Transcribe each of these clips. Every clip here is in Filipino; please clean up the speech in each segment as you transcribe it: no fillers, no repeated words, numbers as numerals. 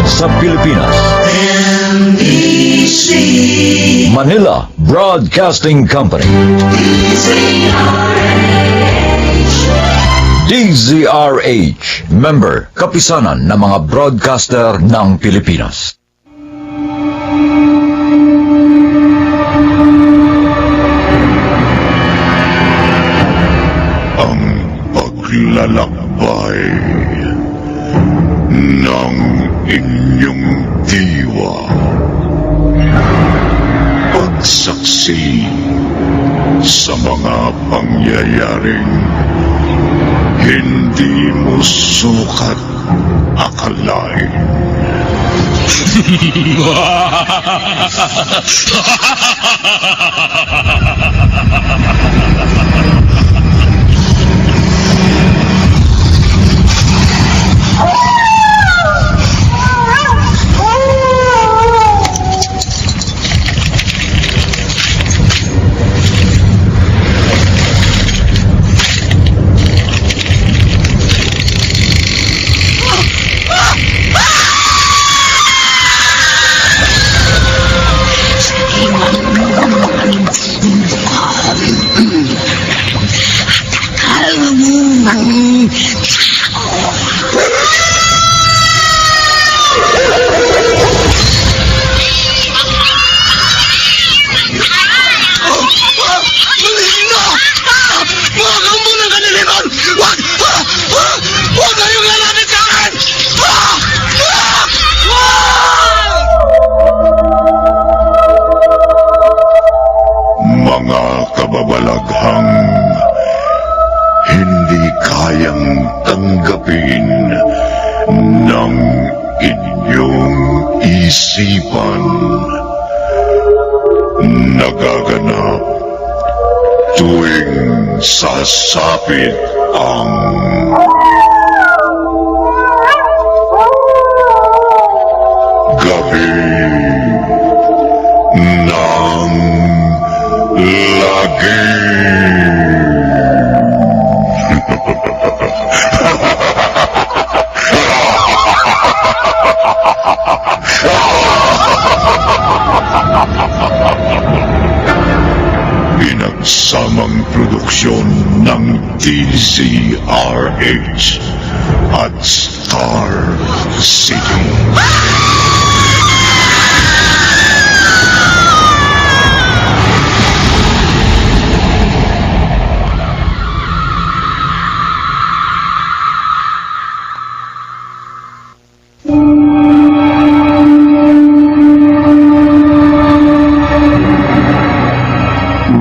sa Pilipinas. NBC Manila Broadcasting Company. DZRH, member, kapisanan ng mga broadcaster ng Pilipinas. Ang paglalakbay ng inyong diwa. Pagsaksi sa mga pangyayaring hindi mo sukat akalain. Mga kababalaghang hindi kayang tanggapin ng inyong isipan. Nagaganap tuwing sasapit ang gabi ng lagi. Pinagsamang produksyon ng DZRH at Star City.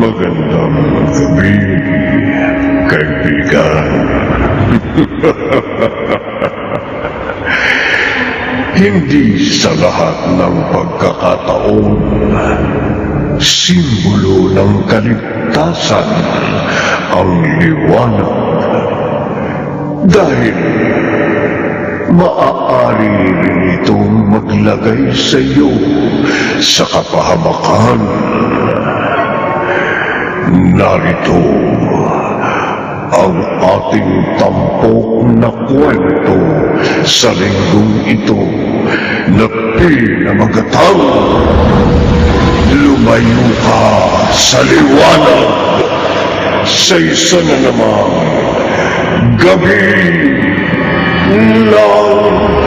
Magandang gabi, kaibigan. Hindi sa lahat ng pagkakataon, simbolo ng kaligtasan ang liwanag. Dahil maaari rin itong maglagay sa iyo sa kapahamakan. Narito ang ating tampok na kwento sa linggong ito na pinamagatang lumayo ka sa liwanag sa isa na namang gabi ng lagi.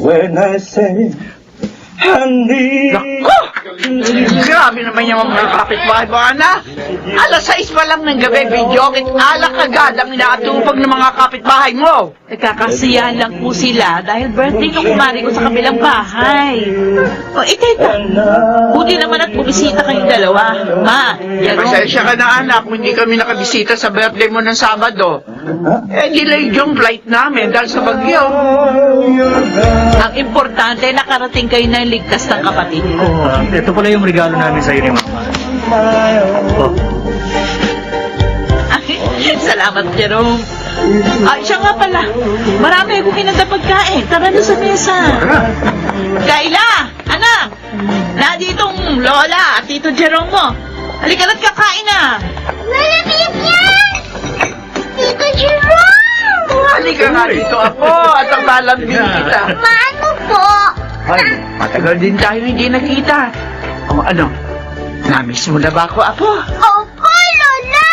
When I say, Handy. Grabe naman yung mga kapitbahay mo, Ana. Alas 6 pa lang ng gabi, video kit alak agad ang inaatupag ng mga kapitbahay mo. Nagkakasiyahan lang po sila dahil birthday ng kumari ko sa kabilang bahay. O, teka. Buti naman at bumisita kayong dalawa. Ma, yan o. Pasensya ka na, anak, kung hindi kami nakabisita sa birthday mo ng Sabado. Delayed yung flight namin dahil sa bagyo. Ang importante, nakarating kayo na ligtas ng kapatid ko. Ito pala yung regalo namin sa iyo ni Mama. Salamat, Jerome. Siya nga pala. Marami akong inanda pagkain. Tara na sa mesa. Kayla! Anak! Naditong Lola at Tito Jerome mo. Halika na't kakain na. Malamig yan! Tito Jerome! Halika nga dito, Apo, at ang lalambing kita. Maano po? Ay, matagal din tayo hindi nakita. Ano? Namiss mo na ba ako, Apo? Opo, Lola!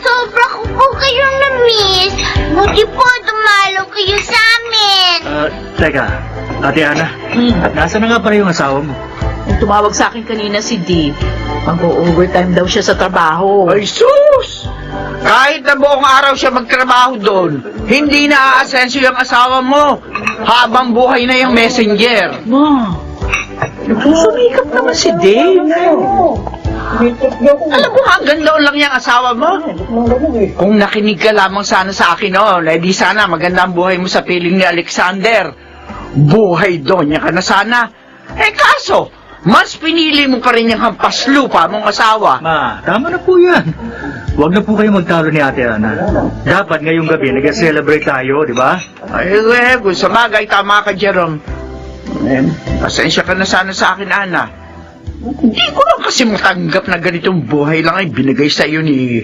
Sobra ko po kayong na-miss. Buti po dumalo kayo sa amin. Teka, Ate Ana, nasa na nga pala yung asawa mo? Tumawag sa akin kanina si Dave. Mag-overtime daw siya sa trabaho. Ay, sus! Kahit na buong araw siya magtrabaho doon, hindi na aasenso yung asawa mo. Habang buhay na yung messenger. Ma, sumikap naman si Dave. Alam mo, hanggang doon lang yung asawa mo. Kung nakinig ka lamang sana sa akin noon, eh di sana maganda ang buhay mo sa piling ni Alexander. Buhay doon ka na sana. Eh kaso, mas pinili mo pa rin yung hampas lupa mong asawa. Ma, tama na po yan. Huwag na po kayo magtalo ni Ate Ana. Dapat ngayong gabi nag-celebrate tayo, di ba? Ay, kung sa bagay, tama ka, Jerome. Pasensya ka na sana sa akin, Ana. Hindi ko lang kasi matanggap na ganitong buhay lang ay binigay sa iyo ng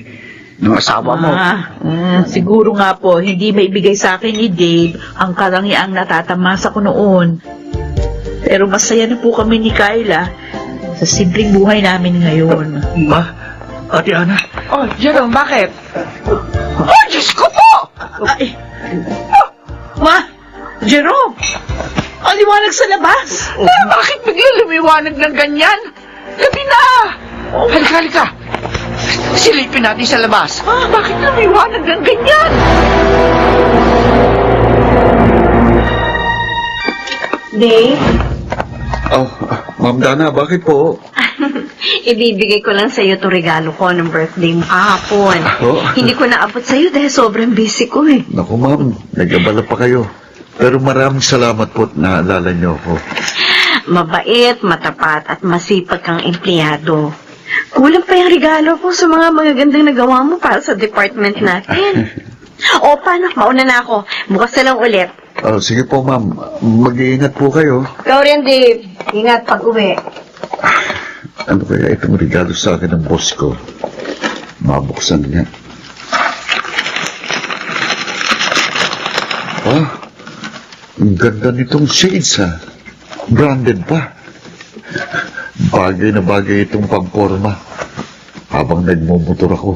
asawa mo. Siguro nga po, hindi maibigay sa akin ni Dave ang karangiang natatamasa ko noon. Pero masaya na po kami ni Kayla sa simpleng buhay namin ngayon. Ma, Ate Ana. Oh, Jerome, bakit? Oh, Diyos ko po! Ay, Ma, Jerome, ang liwanag sa labas. Bakit bigla lumiwanag ng ganyan? Gabi na! Halika. Silipin natin sa labas. Bakit lumiwanag ng ganyan? Dave, Oh, Ma'am Dana, bakit po? ibibigay ko lang sa'yo to regalo ko ng birthday mo kahapon. Oh. Hindi ko naabot sa'yo dahil sobrang busy ko eh. Naku, Ma'am, nag-abala pa kayo. Pero maraming salamat po at naalala niyo ako. Mabait, matapat at masipag kang empleyado. Kulang pa yung regalo ko sa mga magagandang nagawa mo para sa department natin. O, paano? Mauna na ako. Bukas na lang ulit. Oh, sige po, Ma'am. Mag-iingat po kayo. Ikaw rin, Dave. Ingat pag-uwi. Ano kaya itong regalo sa akin ng boss ko? Mabuksan niya. Ang ganda nitong shades, ha? Branded pa. Bagay na bagay itong pangporma. Habang nagmumotor ako,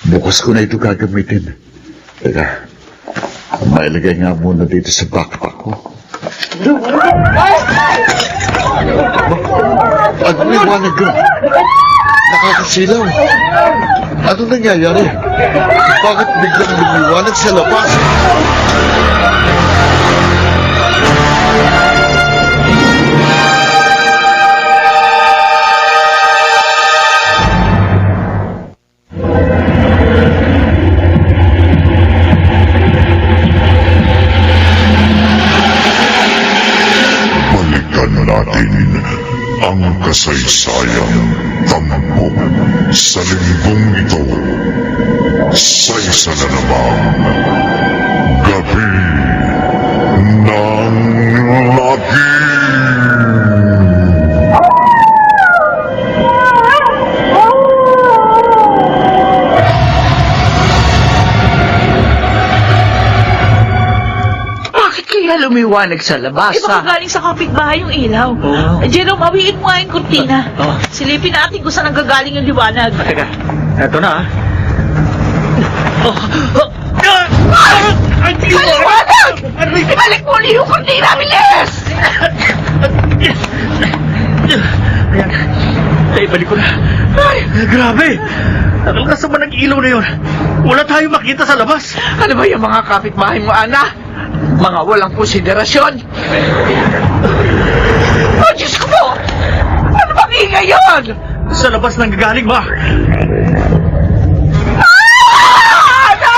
bukas ko na ito gagamitin. Teka, mailagay nga muna dito sa backpack ko. Ano liwanag ka? Nakakasilaw. Ano nangyayari? Bakit biglang lumiwanag sa labas? Balikan natin ang kasaysayan tampok sa linggong ito sa isa na namang gabi ng lagim. Bakit kaya lumiwanag sa labas, Baka galing sa kapitbahay yung ilaw. Oo. Jerome, awiin mo nga yung kurtina. Oo. Silipin natin kung saan nanggagaling yung liwanag. Teka, eto na, Liwanag! Ibalik mo ulit yung kurtina, bilis! Ayan. Naibalik ko na. Ay, grabe! Ang lakas naman ng ilaw na yun. Wala tayong makita sa labas. Ano ba yung mga kapitbahay mo, Ana? Mga walang konsiderasyon? Oh, Diyos ko po! Ano bang ingay yun? Sa labas nang gagaling, ma. Ana!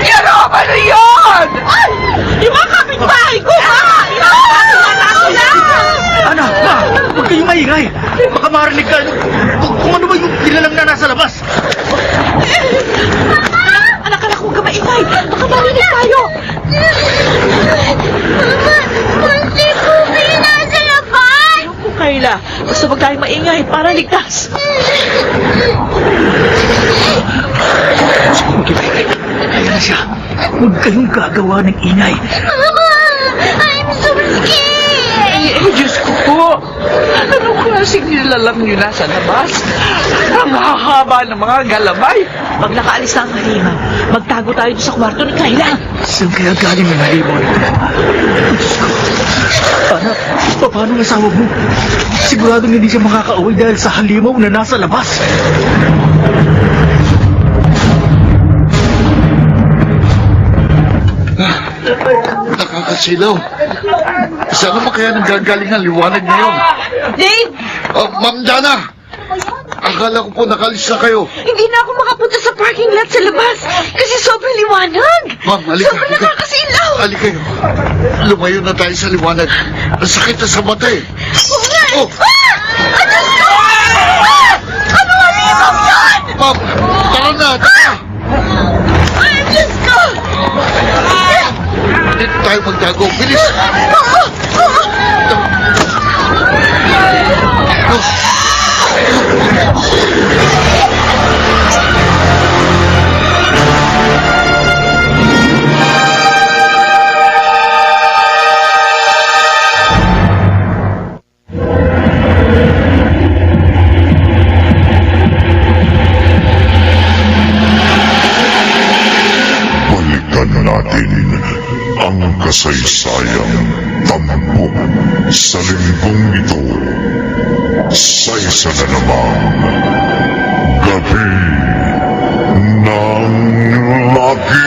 Jerome, ano yun? Yung mga kapitbahay ko, ha? Anak, ma! Huwag kayong maingay. Baka marinig ka. Kung ano ba yung kilalang na nasa labas. Anak, huwag ka maingay. Basta huwag tayong maingay para ligtas. Ayan na siya. Huwag kayong gagawa ng ingay. Mama! I'm so scared! Diyos ko po! Anong klaseng nilalang nyo nasa labas? Ang hahaba ng mga galamay! Pag nakaalis na ang halimaw, magtago tayo doon sa kwarto ni Kayla. Saan kaya galing ang halimaw nito? Diyos ko. Anak, paano ang asawa mo? Siguradong hindi siya makakauwi dahil sa halimaw na nasa labas. Nakakasilaw. Saan naman kaya nanggagaling ang liwanag ngayon? Dave! Ma'am Dana! Akala ko po nakalis na kayo. Hindi na ako makapunta sa parking lot sa labas kasi sobrang liwanag. Ma'am, halika. Sobrang nakakasilaw. Halika kayo. Lumayo na tayo sa liwanag. Ang sakit na sa mata eh. Oo nga. Oh. Diyos ko! Ano halimaw yan? Ma'am, tara na. Tara. Diyos ko! Dito tayo magtago. Bilis. Balikan natin ang kasaysayang tampok sa linggong ito sa isa na namang gabi ng lagi.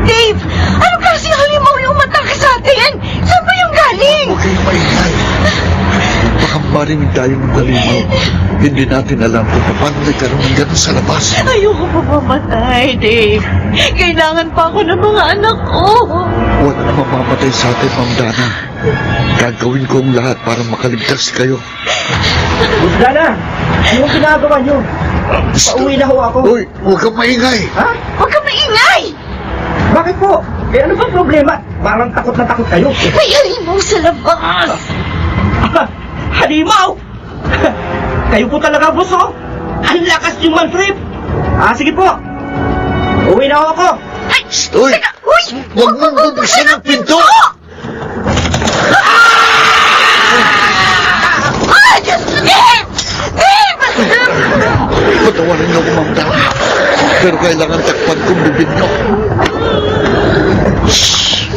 Dave! Ano kasing halimaw yung umatake sa atin? Saan ba yung galing? Huwag kayong maingay. Baka marinig tayo ng halimaw. Hindi natin alam kung paano nagkaroon ng ganun sa labas. Ayoko pa mamatay, Dave. Kailangan pa ako ng mga anak ko. Wala na mamamatay sa atin, Ma'am Dana. Gagawin ko ang lahat para makaligtas kayo. Dana, anong ginagawa niyo? Pauwi na ho ako. Uy, huwag kang maingay. Ha? Huwag kang maingay! Bakit po? Eh ano ba problema? Parang takot na takot kayo. May halimaw sa labas! Halimaw! Kayo po talaga, boss, oh! Ang lakas yung man-trip! Sige po! Uwi na ako! Ay! Uy! Teka! Uy! Huwag mong bubuksan ang pinto! Diyos ko, Dave! Dave! Patawarin niyo ako, Ma'am Dana. Pero kailangan takpan kong bibig niyo. Shhh!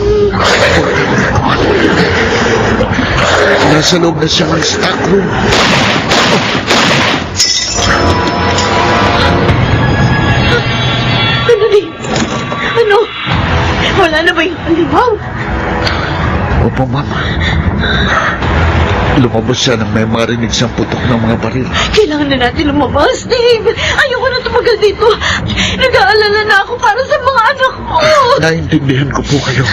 Nasa loob na siya ng stock room. Ano, Dave? Ano? Wala na ba yung halimaw? Opo, Ma'am. Lumabas siya nang may marinig siyang putok ng mga baril. Kailangan na natin lumabas, Dave. Ayoko na tumagal dito. Nag-aalala na ako para sa mga anak ko. Naintindihan ko po kayo.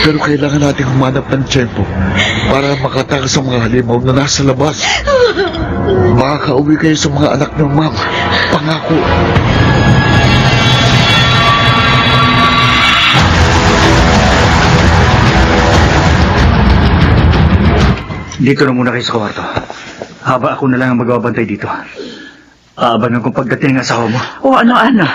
Pero kailangan natin humanap ng tiyempo para makatakas sa mga halimaw na nasa labas. Makakauwi kayo sa mga anak niyo, Ma'am. Pangako. Dito na muna kayo sa kwarto. Haba ako na lang ang magbabantay dito. Aabangan kong pagdating ng asawa mo. O ano?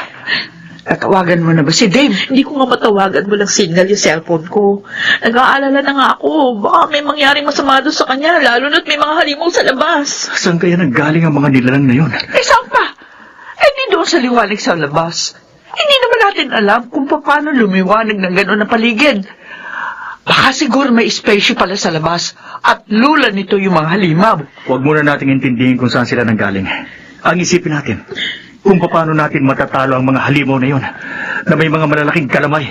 Tatawagan mo na ba si Dave? Hindi ko nga matawagan, walang signal yung cellphone ko. Nag-aalala na nga ako. Baka may mangyaring masama doon sa kanya, lalo na't may mga halimaw sa labas. Saan kaya nanggaling ang mga nilalang na yun? Eh, saan pa? Eh, di doon sa liwanag sa labas. Hindi naman natin alam kung paano lumiwanag ng gano'n na paligid. Baka siguro may espesyo pala sa labas at lula nito yung mga halimaw. Huwag muna nating intindihin kung saan sila nanggaling. Ang isipin natin, kung paano natin matatalo ang mga halimaw na yun na may mga malalaking kalamay.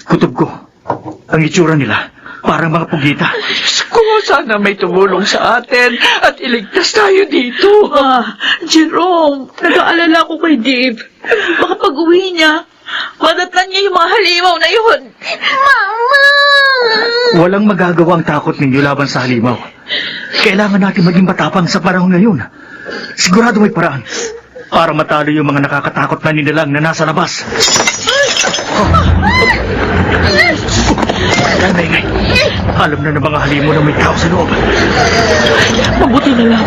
Kutob ko, ang itsura nila, parang mga pugita. Diyos ko, sana may tumulong sa atin at iligtas tayo dito. Jerome, nag-aalala ko kay Dave. Baka pag-uwi niya, madatnan niya yung mga halimaw na yun. Mama! Walang magagawang takot ninyo laban sa halimaw. Kailangan natin maging matapang sa panahon ngayon. Sigurado may paraan. para matalo yung mga nakakatakot na nilalang na nasa labas. Nay, alam na ng mga halimo na may tao sa loob. Mabuti na lang.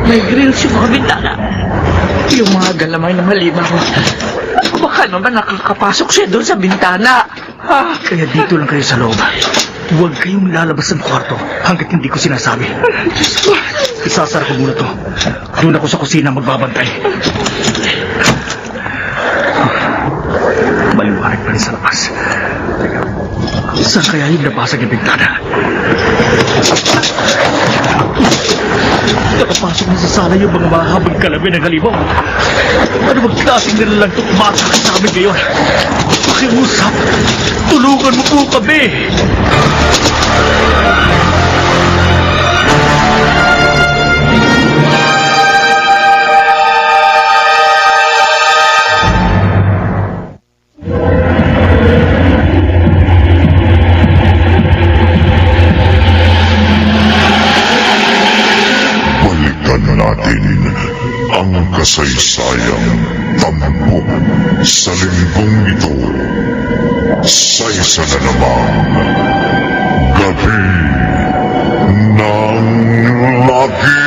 May grills yung mga bintana. Yung mga galamay ng halimaw. Baka naman nakakapasok siya doon sa bintana. Kaya dito lang kayo sa loob. Huwag kayong lalabas ng kwarto hanggat hindi ko sinasabi. Isasara ko muna to. Doon ako sa kusina magbabantay. Maliwanag pa rin sa labas. Saan kaya yung nabasag yung bintana? Nakapasok na sa sala yung mga mahabang kalabi ng halimaw. Ano magkasing nila lang ito umatake sa amin ngayon? Pakiusap, tulungan mo po kami! Balikan natin ang kasaysayang tampok sa linggong ito sa isa na namang gabi ng lagi.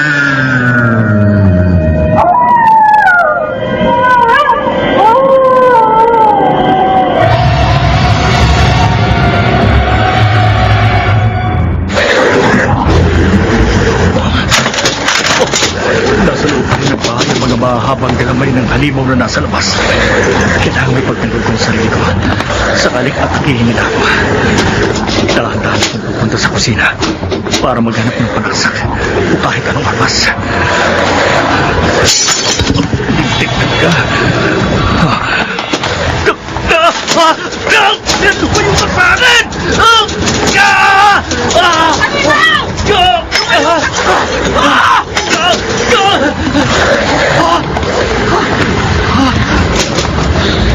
Nasa loob pa rin ng bahay ang mga mahabang galamay ng halimaw na nasa labas. Kailangan may pagtanggol ko sa sarili ko. Sakaling atakihin nila ako. Dahan-dahan akong pupunta sa kusina para maghanap ng panaksak o kahit anong armas. Tignan ka. Ito ba yung kapanan?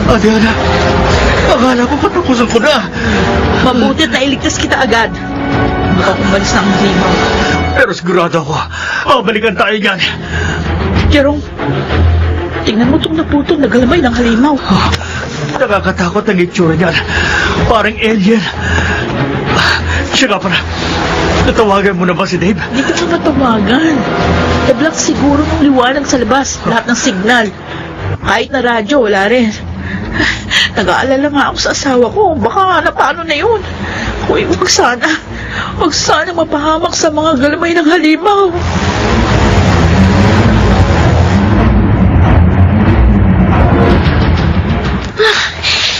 Adriana, akala ko patapusan ko na. Mabuti at nailigtas kita agad. Baka umalis na ang halimaw. Pero sigurado ako, babalikan tayo niyan. Jerome, tingnan mo itong naputol na galamay ng halimaw. Nakakatakot ang itsura niyan. Parang alien. Siya nga pala, natawagan mo na ba si Dave? Hindi ko na matawagan. Nablock siguro ng liwanag sa labas. Lahat ng signal. Kahit na radyo, wala rin. Nag-aalala nga ako sa asawa ko. Baka napano na yun. Uy, wag sana mapahamak sa mga galamay ng halimaw.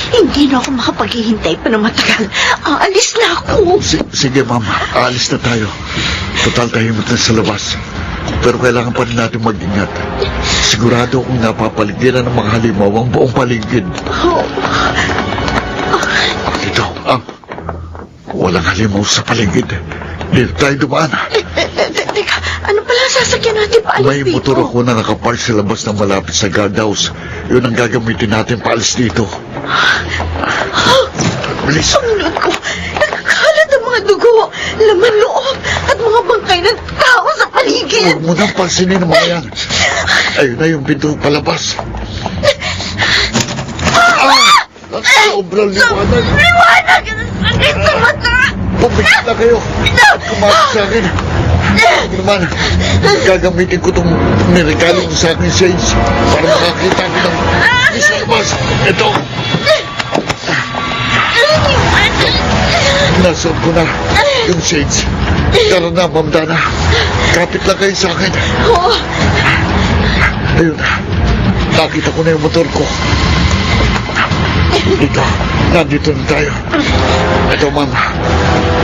Hindi na ako makapaghihintay pa ng matagal. Aalis na ako. Sige, ma'am. Aalis na tayo. Total tahimik na sa labas. Pero kailangan pa rin natin mag-ingat. Sigurado akong napapaligiran ng mga halimaw ang buong paligid. Dito, walang halimaw sa paligid. Dito tayo dumaan. Teka, ano pala ang sasakyan natin paalis May dito? motor ako na nakapark sa labas ng malapit sa guardhouse. Yun ang gagamitin natin paalis dito. Bilis. Ang loob ko, nagkakalat ang mga dugo, laman loob, at mga bangkay ng tao sa paligid. Huwag mo nang pansinin ang mga yan. Ayun na yung pinto palabas. Sobrang liwanag. Liwanag! Sakit sa mata! Pumikit na kayo. At kumakas sa akin. Huwag naman. Gagamitin ko itong niregalo mo sa akin, Sage, para makakita ko ng isa labas. Ito. Nasuot ko na yung Sage. Tara na, Ma'am Dana. Kapit lang kayo sa akin. Ayun na. Nakita ko na yung motor ko. Dito. Nandito na tayo. Ito, ma'am.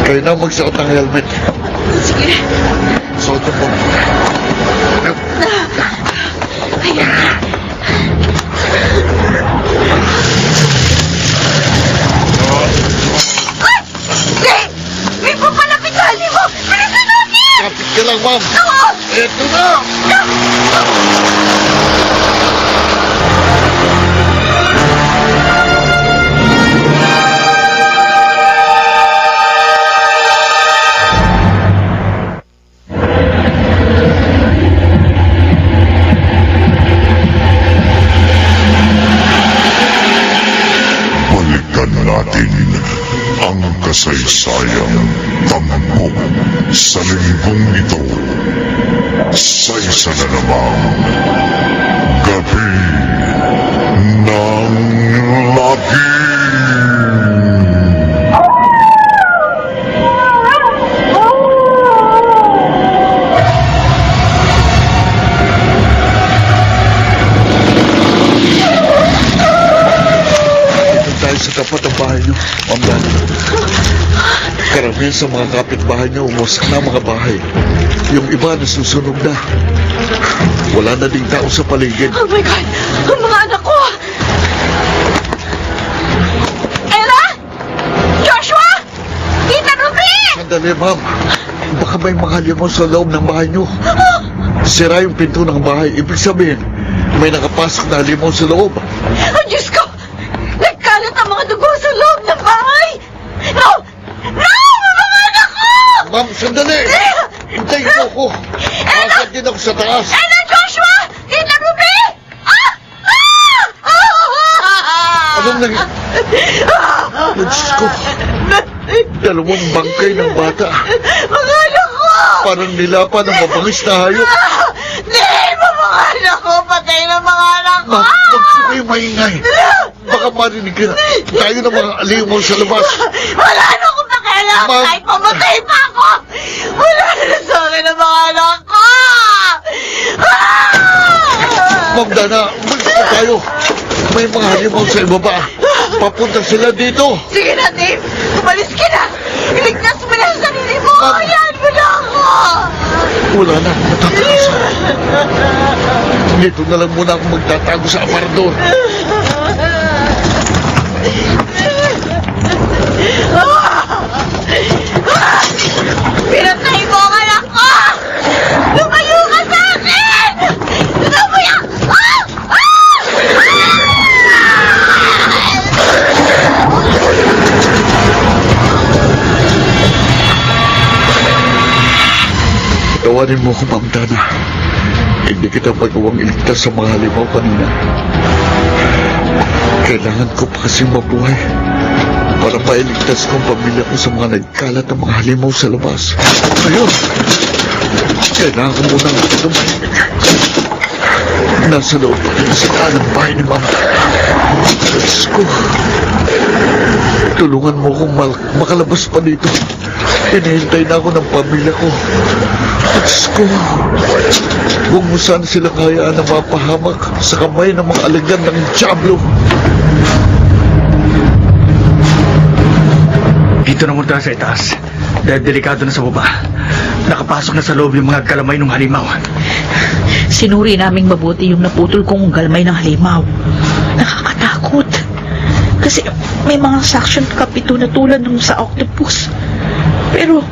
Kayo na magsuot ng helmet. Sige. Suot mo. May papalapit na halimaw! Bilisan natin! Kapit ka lang, ma'am. Ito na! natin ang kasaysayang tampok sa linggong ito sa isa na namang gabi ng lagi. Dahil sa tapat ng bahay niyo, Ma'am Dana. Karamihan sa mga kapitbahay niyo, umusak na ang mga bahay. Yung iba nasusunog na. Wala na ding tao sa paligid. Oh my God! Ang mga anak ko! Ella? Joshua? Tita Ruby! Sandali, ma'am. Baka may mga halimaw sa loob ng bahay niyo. Sira yung pinto ng bahay. Ibig sabihin, may nakapasok na halimaw sa loob. Oh, Diyos ko! Nagkalat ang mga dugo sa loob ng bahay! No! No! Mga anak ko! Ma'am, sandali! Hintayin mo ako. Asad din ako sa taas. Ella, Joshua! Tita Ruby! Ah! Ah! Anong nangyari? Diyos ko. Dalawang bangkay ng bata. Mga anak ko! Parang nilapan ng mabangis na hayop. Dahil mo mga anak ko! Patay na mga anak ko! Ma'am, huwag po kayo maingay. Baka marinig ka tayo ng mga alimaw sa labas. Wala na akong pakialam! Ma'am. Kahit pamatay pa ako! Wala na sa akin ang mga anak ko! Ma'am Dana, umalis na tayo. May mga halimaw sa ibaba. Papunta sila dito. Sige na, Dave! Umalis ka na! Iligtas mo na ang sarili mo! Ma'am. Hayaan mo na ako! Wala na akong matatakasan. Dito na lang muna ako magtatago sa aparador. Pinatay mo ang anak ko! Lumayo ka sa akin! Lumayo! Ah! Ah! Tawanin mo ako, Ma'am Dana. Hindi kita magawang iligtas sa mga halimaw kanina. Kailangan ko pa kasing mabuhay para mailigtas ko ang pamilya ko sa mga nagkalat ng mga halimaw sa labas. Ayun! Kailangan ko munang tumahimik. Nasa loob pa rin sa taan ng bahay ni Ma'am Dana. Diyos ko. Tulungan mo akong makalabas pa dito. Hinihintay na ako ng pamilya ko. Diyos ko. Huwag mo sana sila kayaan na mapahamak sa kamay ng mga alagyan ng Diablo. Dito na muna tayo sa itaas. Dahil delikado na sa baba. Nakapasok na sa loob yung mga galamay ng halimaw. Sinuri naming mabuti yung naputol kong galmay ng halimaw. Nakakatakot. Kasi may mga suction kapito na tulad ng sa octopus. Pero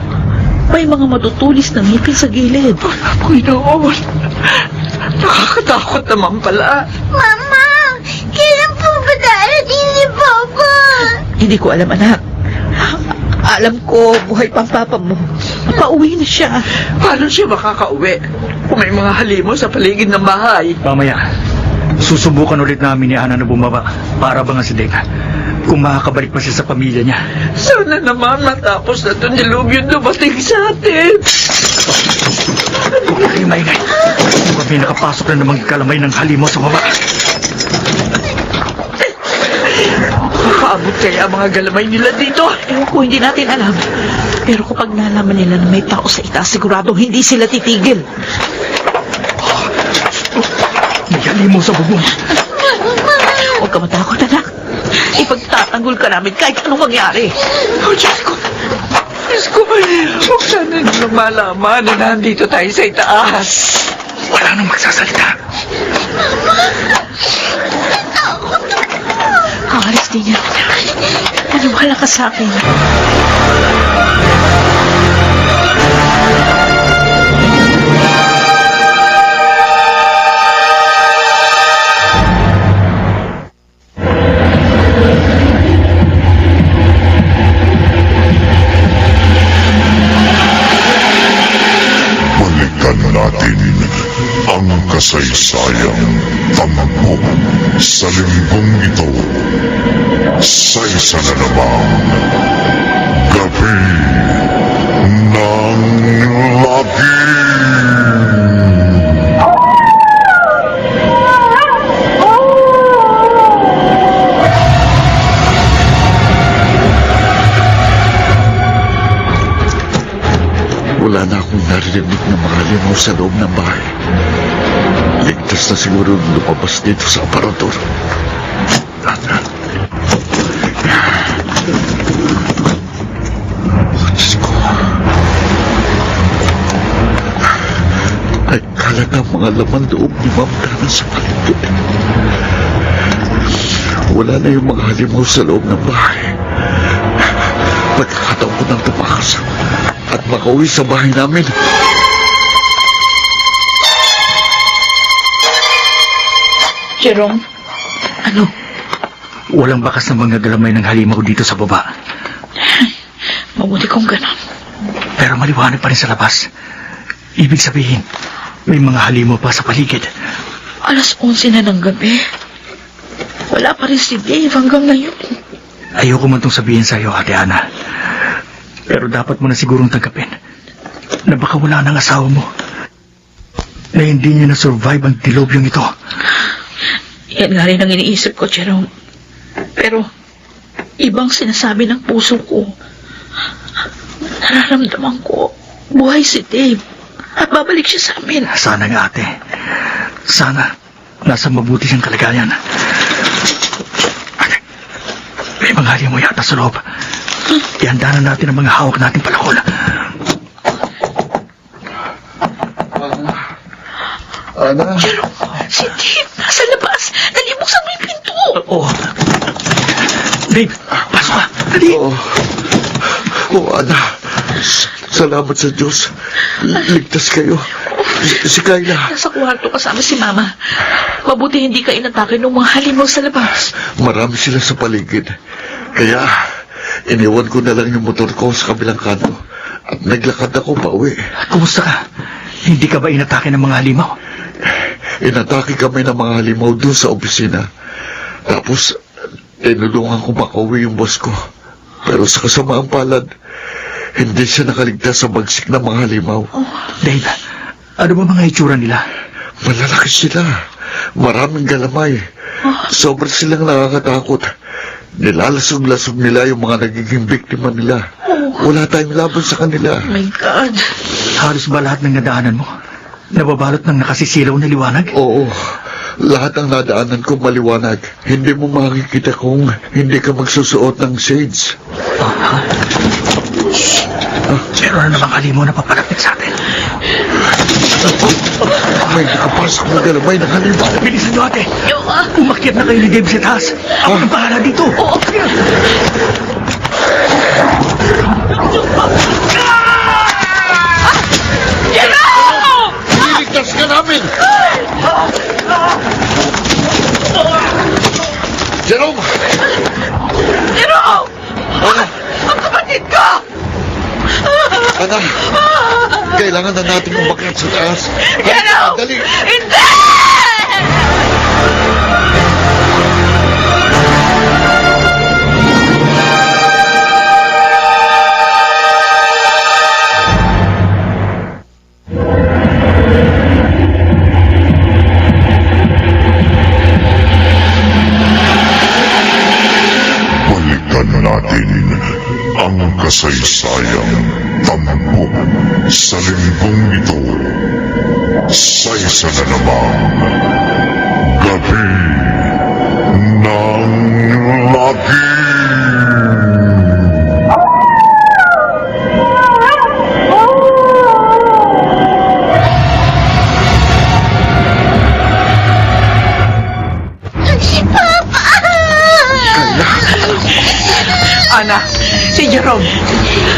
may mga matutulis na ngipin sa gilid. Panginoon, nakakatakot naman pala. Mama, kailan po ba darating ni Papa? Hindi ko alam, anak. Alam ko, buhay pa ang papa mo. Pauwi na siya. Paano siya makakauwi kung may mga halimaw sa paligid ng bahay? Mamaya, susubukan ulit namin ni Ana na bumaba para abangan si Dave. Kung makakabalik pa siya sa pamilya niya. Sana naman matapos na itong dilubyo dumating sa atin. Huwag na kayo maingay. Mukhang may nakapasok na namang kalamay ng halimaw sa baba. Makaabot kaya ang mga galamay nila dito? Ewan ko, hindi natin alam. Pero kapag nalaman nila na may tao sa itaas, siguradong hindi sila titigil. May halimaw sa bubong. Huwag ka matakot, anak. Ipagtatanggol ka namin kahit anong mangyari. Oh, Diyos ko. Diyos ko, huwag sana nila malaman na nandito tayo sa itaas. Wala nang magsasalita. Aalis din yan. Maniwala ka sa akin. Balikan natin ang kasaysayang tampok sa linggong ito sa isa na namang gabi ng lagim. Wala na akong narinig na mga halimaw sa loob ng bahay. Ligtas na siguro lumabas dito sa aparador. Diyos ko. Ay, kala na mga laman loob ni Ma'am Dana sa paligid. Wala na yung mga halimaw sa loob ng bahay. Pagkakataon ko ng tumakas at makauwi sa bahay namin. Jerome, ano? Walang bakas ng mga galamay ng halimaw dito sa baba. Mabuti kong ganon. Pero maliwanag pa rin sa labas. Ibig sabihin, may mga halimaw pa sa paligid. 11:00 na ng gabi. Wala pa rin si Dave hanggang ngayon. Ayoko man itong sabihin sa'yo, Ate Ana. Pero dapat mo na sigurong tanggapin na baka wala ng asawa mo. Na hindi niya na-survive ang dilobyong ito. Yan nga rin ang iniisip ko, Jerome. Pero, ibang sinasabi ng puso ko. Nararamdaman ko, buhay si Dave. At babalik siya sa amin. Sana nga, Ate. Sana nasa mabuti siyang kalagayan. Ate, may mga halimaw yata sa loob. Ihanda na natin ang mga hawak nating palakol. Ana? Jerome, si Dave nasa labas. Nalibuksan mo yung pinto. Oo. Dave, pasok ka. Dali. Ana. Salamat sa Diyos. Ligtas kayo. Si Kayla. Nasa kwarto kasama si Mama. Mabuti hindi ka inatake ng mga halimaw sa labas. Marami sila sa paligid. Kaya, iniwan ko na lang yung motor ko sa kabilang kanto. At naglakad ako pauwi. Kumusta ka? Hindi ka ba inatake ng mga halimaw? Inatake kami ng mga halimaw doon sa opisina. Tapos, tinulungan ko makauwi yung boss ko. Pero sa kasamaang palad, hindi siya nakaligtas sa bagsik ng mga halimaw. Dave, ano ba mga itsura nila? Malalaki sila. Maraming galamay. Sobrang silang nakakatakot. Nilalasog-lasog nila yung mga nagiging biktima nila. Wala tayong laban sa kanila. Oh my God. Halos ba lahat ng nadaanan mo? Nababalot ng nakasisilaw na liwanag? Oo. Lahat ng nadaanan ko maliwanag. Hindi mo makikita kung hindi ka magsusuot ng shades. Pero ano namang halimaw na papalapit sa atin? May nakapasok na galamay ng halimaw. Bilisan nyo, Ate! Umakyat na kayo ni Dave sa taas. Ako nang bahala dito. Oo. Iligtas ka namin! Jerome! Jerome! Ana! Ang kapatid ko! Ana! Kailangan na natin umakyat sa taas. Jerome! Dali! Hindi! Balikan natin ang kasaysayang tampok sa linggong ito sa isa na namang gabi ng lagim. Si Papa! Ana, si Jerome.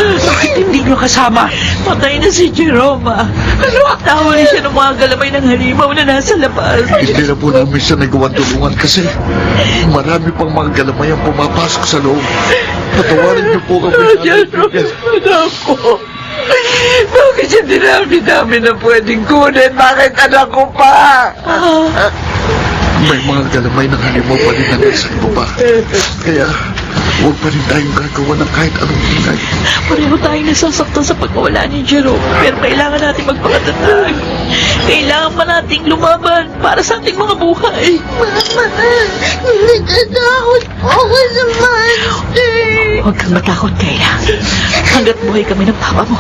Bakit hindi nyo kasama? Patay na si Jerome, ah. Ano? Nahuli siya ng mga galamay ng halimaw na nasa labas. Hindi na po namin siya nagawang tulungan kasi marami pang mga galamay ang pumapasok sa loob. Patawarin niyo po kami. Jerome, anak ko. Bakit siya dinami-dami na pwedeng kunin? Bakit anak ko pa? May mga galamay ng halimaw pa rin na nasa ibaba. Kaya huwag pa rin tayong gagawa ng kahit anong ingay. Pareho tayong nasasaktan sa pagkawala ni Jerome. Pero kailangan natin magpakatatag. Kailangan pa nating lumaban para sa ating mga buhay. Mama, natatakot po ako sa monster. Huwag kang matakot, Kayla. Hanggat buhay kami ng papa mo,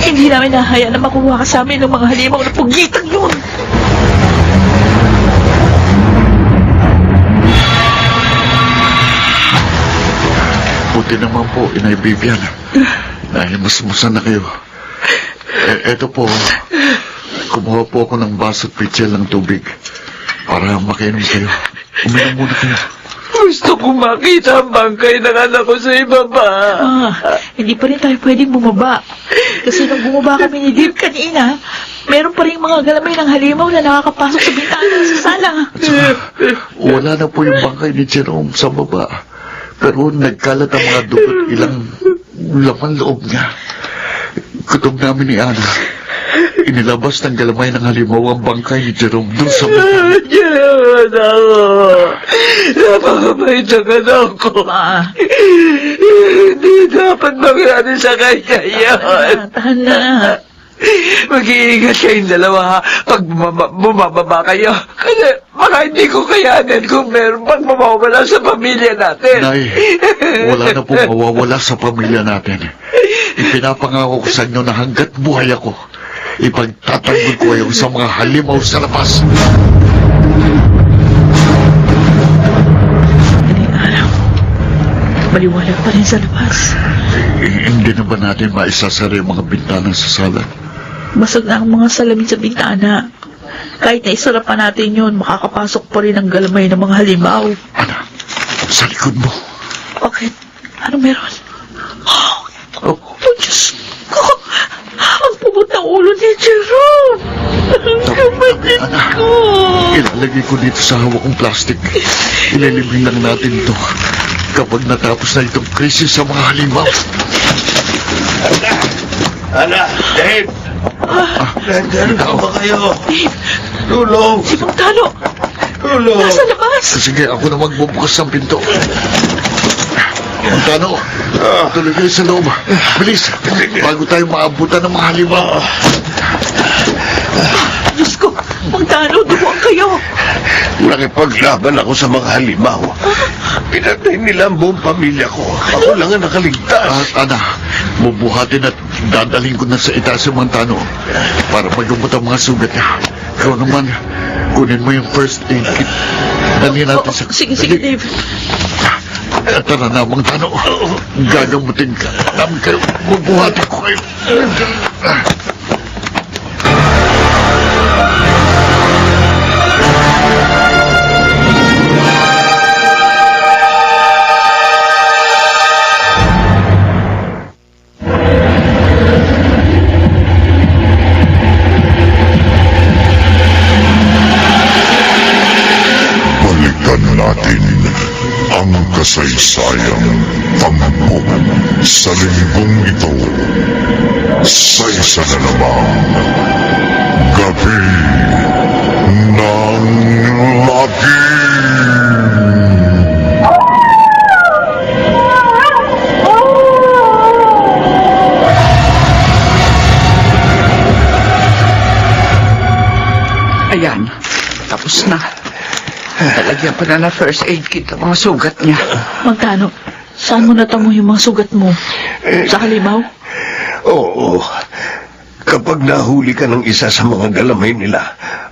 hindi namin nahayaan na makuha ka sa amin ng mga halimaw na pugitang yun. Buti naman po, Inay Vivian. Nahimasmasan na kayo. Eto po, kumuha po ako ng baso at pitsil ng tubig para makainom kayo. Uminom muna kayo. Gusto ko makita ang bangkay ng anak ko sa ibaba. Hindi pa rin tayo pwedeng bumaba. Kasi nung bumaba kami ni Dave kanina, meron pa rin mga galamay ng halimaw na nakakapasok sa bintana sa sala. At saka, wala na po yung bangkay ni Jerome sa baba. Pero nagkalat ang mga dugot, ilang laman loob niya. Kutob namin ni Ana, inilabas ng galamay ng halimaw ang bangkay ni Jerome doon sa bintana. Jerome, ako. Napakabait ang anak ko. Hindi dapat mangyari sa kanya yun. Tahan na. Mag-iingat kayong dalawa pag bumababa kayo. Kasi baka hindi ko kayanin kung meron pang mawawala sa pamilya natin. Nay, wala na pong mawawala sa pamilya natin. Ipinapangako ko sa inyo na hanggat buhay ako, ipagtatanggol ko kayo sa mga halimaw sa labas. Maliwanag pa rin sa labas. Hindi na ba natin maisasara yung mga bintana sa sala? Basag na ang mga salamin sa bintana. Kahit na isara pa natin yun, makakapasok pa rin ang galamay ng mga halimaw. Ana, sa likod mo. Bakit? Ano meron? Oh, Diyos ko! Ang pubot ng ulo ni Jerome! Ang kapatid Ana, ko! ilalagay ko dito sa hawak kong plastic. Ililibing lang natin ito kapag natapos na itong krisis sa mga halimaw. Ana, Dave! Nandiyan ka ba kayo? Tulong! Si Pagtalo! Tulong! Nasa labas! Sige, ako na magbubukas ng pinto. Montano, tuloy kayo sa loob. Bilis, bago tayo maabutan ng mga halimaw. Diyos ko! Pagtalo, duwang kayo! Nakipaglaban ako sa mga halimaw. Pinatay nila ang buong pamilya ko. Ako lang ang nakaligtas. Ana, bubuhatin at dadalhin ko na sa itaas yung Montano para magumot ang mga sugat niya. Ikaw naman, kunin mo yung first aid kit. Dali natin sa... Sige, Dave. Tara na, Montano. Gagamutin ka. Namin kayo. Bubuhatin ko kayo. Balikan natin ang kasaysayang tampok sa linggong ito sa isa na namang gabi ng lagim. Ayan, tapos na. Talagyan pa na first aid kit ang mga sugat niya. Magkano? Saan mo natamo yung mga sugat mo? Sa halimaw? Oo. Kapag nahuli ka ng isa sa mga galamay nila,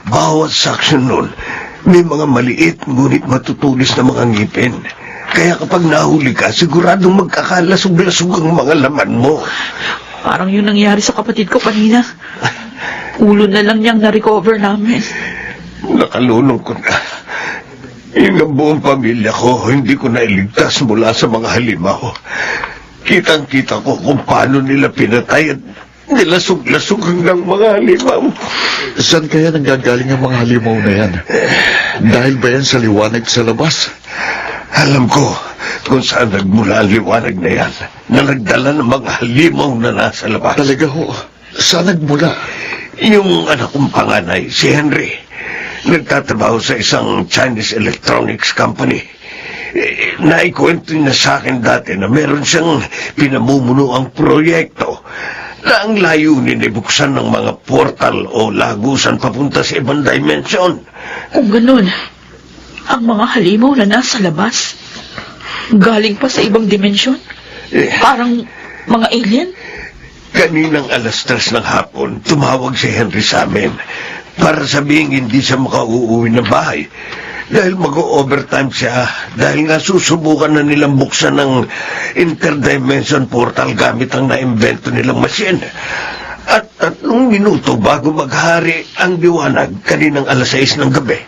bawat suction nun, may mga maliit ngunit matutulis na mga ngipin. Kaya kapag nahuli ka, siguradong magkakalasog-lasog ang mga laman mo. Parang yun nangyari sa kapatid ko kanina. Ulo na lang niyang na-recover namin. Nakalunong ko na. Yung ang buong pamilya ko, hindi ko nailigtas mula sa mga halimaw. Kitang-kita ko kung paano nila pinatay at nilasog-lasog hanggang mga halimaw. Saan kaya nanggagaling ang mga halimaw na yan? Dahil ba yan sa liwanag sa labas? Alam ko kung saan nagmula ang liwanag na yan, na nagdala ng mga halimaw na nasa labas. Talaga ho, saan nagmula? Yung anak kong panganay, si Henry, nagtatrabaho sa isang Chinese electronics company. Naikwento niya sa akin dati na meron siyang pinamumunuang proyekto na ang layunin ay buksan ng mga portal o lagusan papunta sa ibang dimension. Kung ganun, ang mga halimaw na nasa labas, galing pa sa ibang dimensyon? Parang mga alien? Kaninang 3:00 ng hapon, tumawag si Henry sa amin para sabihin hindi siya makauuwi ng bahay dahil mag-overtime siya dahil nga susubukan na nilang buksan ng interdimension portal gamit ang naimbento nilang machine. At 3 minuto bago maghari ang liwanag kaninang 6:00 ng gabi,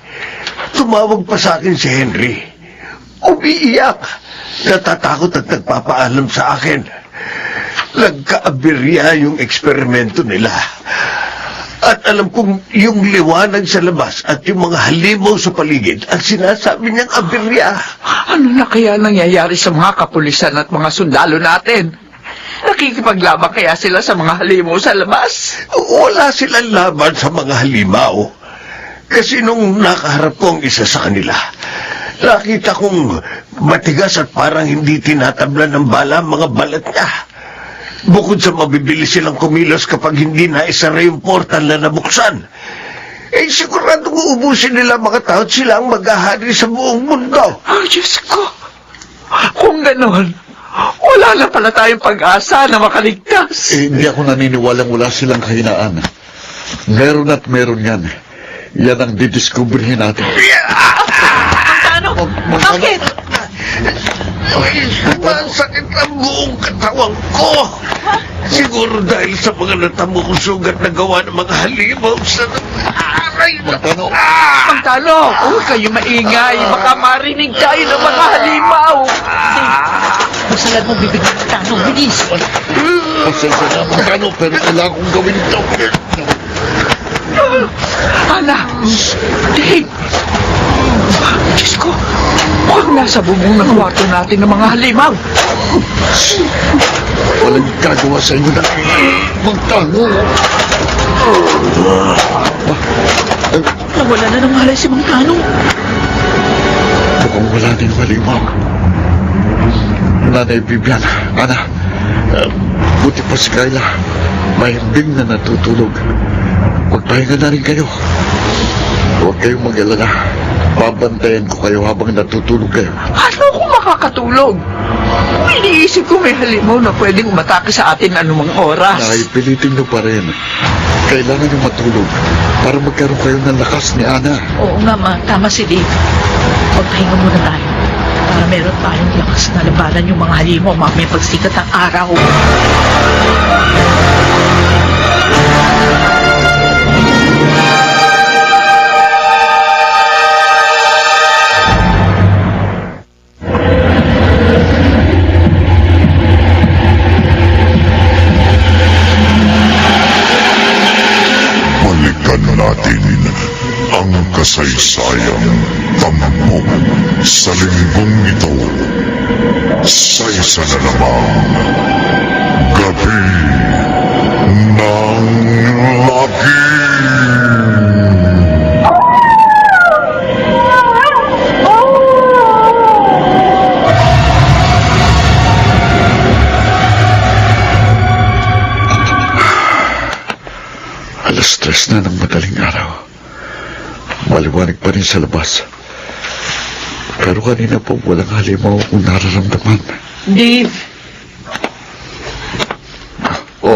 tumawag pa sa akin si Henry. Umiiyak. Natatakot at nagpapaalam sa akin. Nagkaaberya yung eksperimento nila. At alam kong yung liwanag sa labas at yung mga halimaw sa paligid at sinasabi niyang aberya. Ano na kaya nangyayari sa mga kapulisan at mga sundalo natin? Nakikipaglaban kaya sila sa mga halimaw sa labas? Wala silang laban sa mga halimaw. Kasi nung nakaharap ko ang isa sa kanila, nakita kong matigas at parang hindi tinatablan ng bala ang mga balat niya. Bukod sa mabibilis silang kumilos kapag hindi na isara yung portal na nabuksan, siguradong uubusin nila mga tao at sila ang maghahari sa buong mundo. Oh, Diyos ko! Kung ganon, wala na pala tayong pag-asa na makaligtas. Hindi ako naniniwalang wala silang kahinaan. Meron at meron yan. Yan ang didiskubrihin natin. Ano? Bakit? Masakit ang buong katawan ko. Siguro dahil sa mga natamo kong sugat na gawa ng mga halimaw sa aray. Magtano. Magtano, huwag kayo maingay. Baka marinig tayo ng mga halimaw. Masalad mo bibig ng tanong, bilis. Pasensya na, Magtano, pero kailangan kong gawin ito. Ana! Dave! Diyos ko! Mukhang nasa bubong ng kwarto natin ng mga halimaw. Walang gagawa sa inyo na Magtano. Nawala na ng malay si Mang Tanong. Mukhang wala din halimaw. Nanay Bibian, Ana, buti pa si Kayla. Mahimbing na natutulog. Magpahinga na rin kayo. Huwag kayong mag-alala. Babantayan ko kayo habang natutulog kayo. Ano kung makakatulog? Iniisip ko may halimaw na pwedeng umatake sa atin anumang oras. Pilitin nyo pa rin. Kailangan nyo matulog para magkaroon kayo ng lakas ni Ana. Oo nga, ma. Tama si Dave. Magpahinga muna tayo. Para meron tayong lakas na labanan yung mga halimaw mamaya pagsikat ng araw. Balikan natin ang kasaysayang tampok sa linggong ito sa isa na namang gabi ng lagim. Alas 3 na ng madaling araw. Maliwanag pa rin sa labas. Pero kanina po walang halimaw akong nararamdaman. Dave!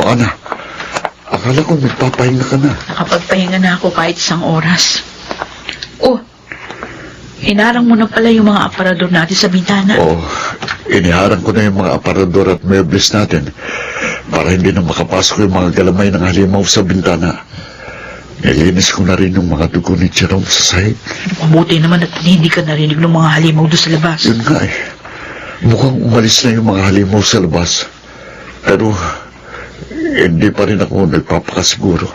Ana, akala ko nagpapahinga ka na. Nakapagpahinga na ako kahit 1 oras. Oh, inarang mo na pala yung mga aparador natin sa bintana. Iniharang ko na yung mga aparador at mebles natin para hindi na makapasok yung mga galamay ng halimaw sa bintana. Nilinis ko na rin yung mga dugo ni Jerome sa sahig. Mabuti naman at hindi ka narinig ng mga halimaw doon sa labas. Yun nga eh. Mukhang umalis na yung mga halimaw sa labas. Pero hindi pa rin ako nagpapakasiguro.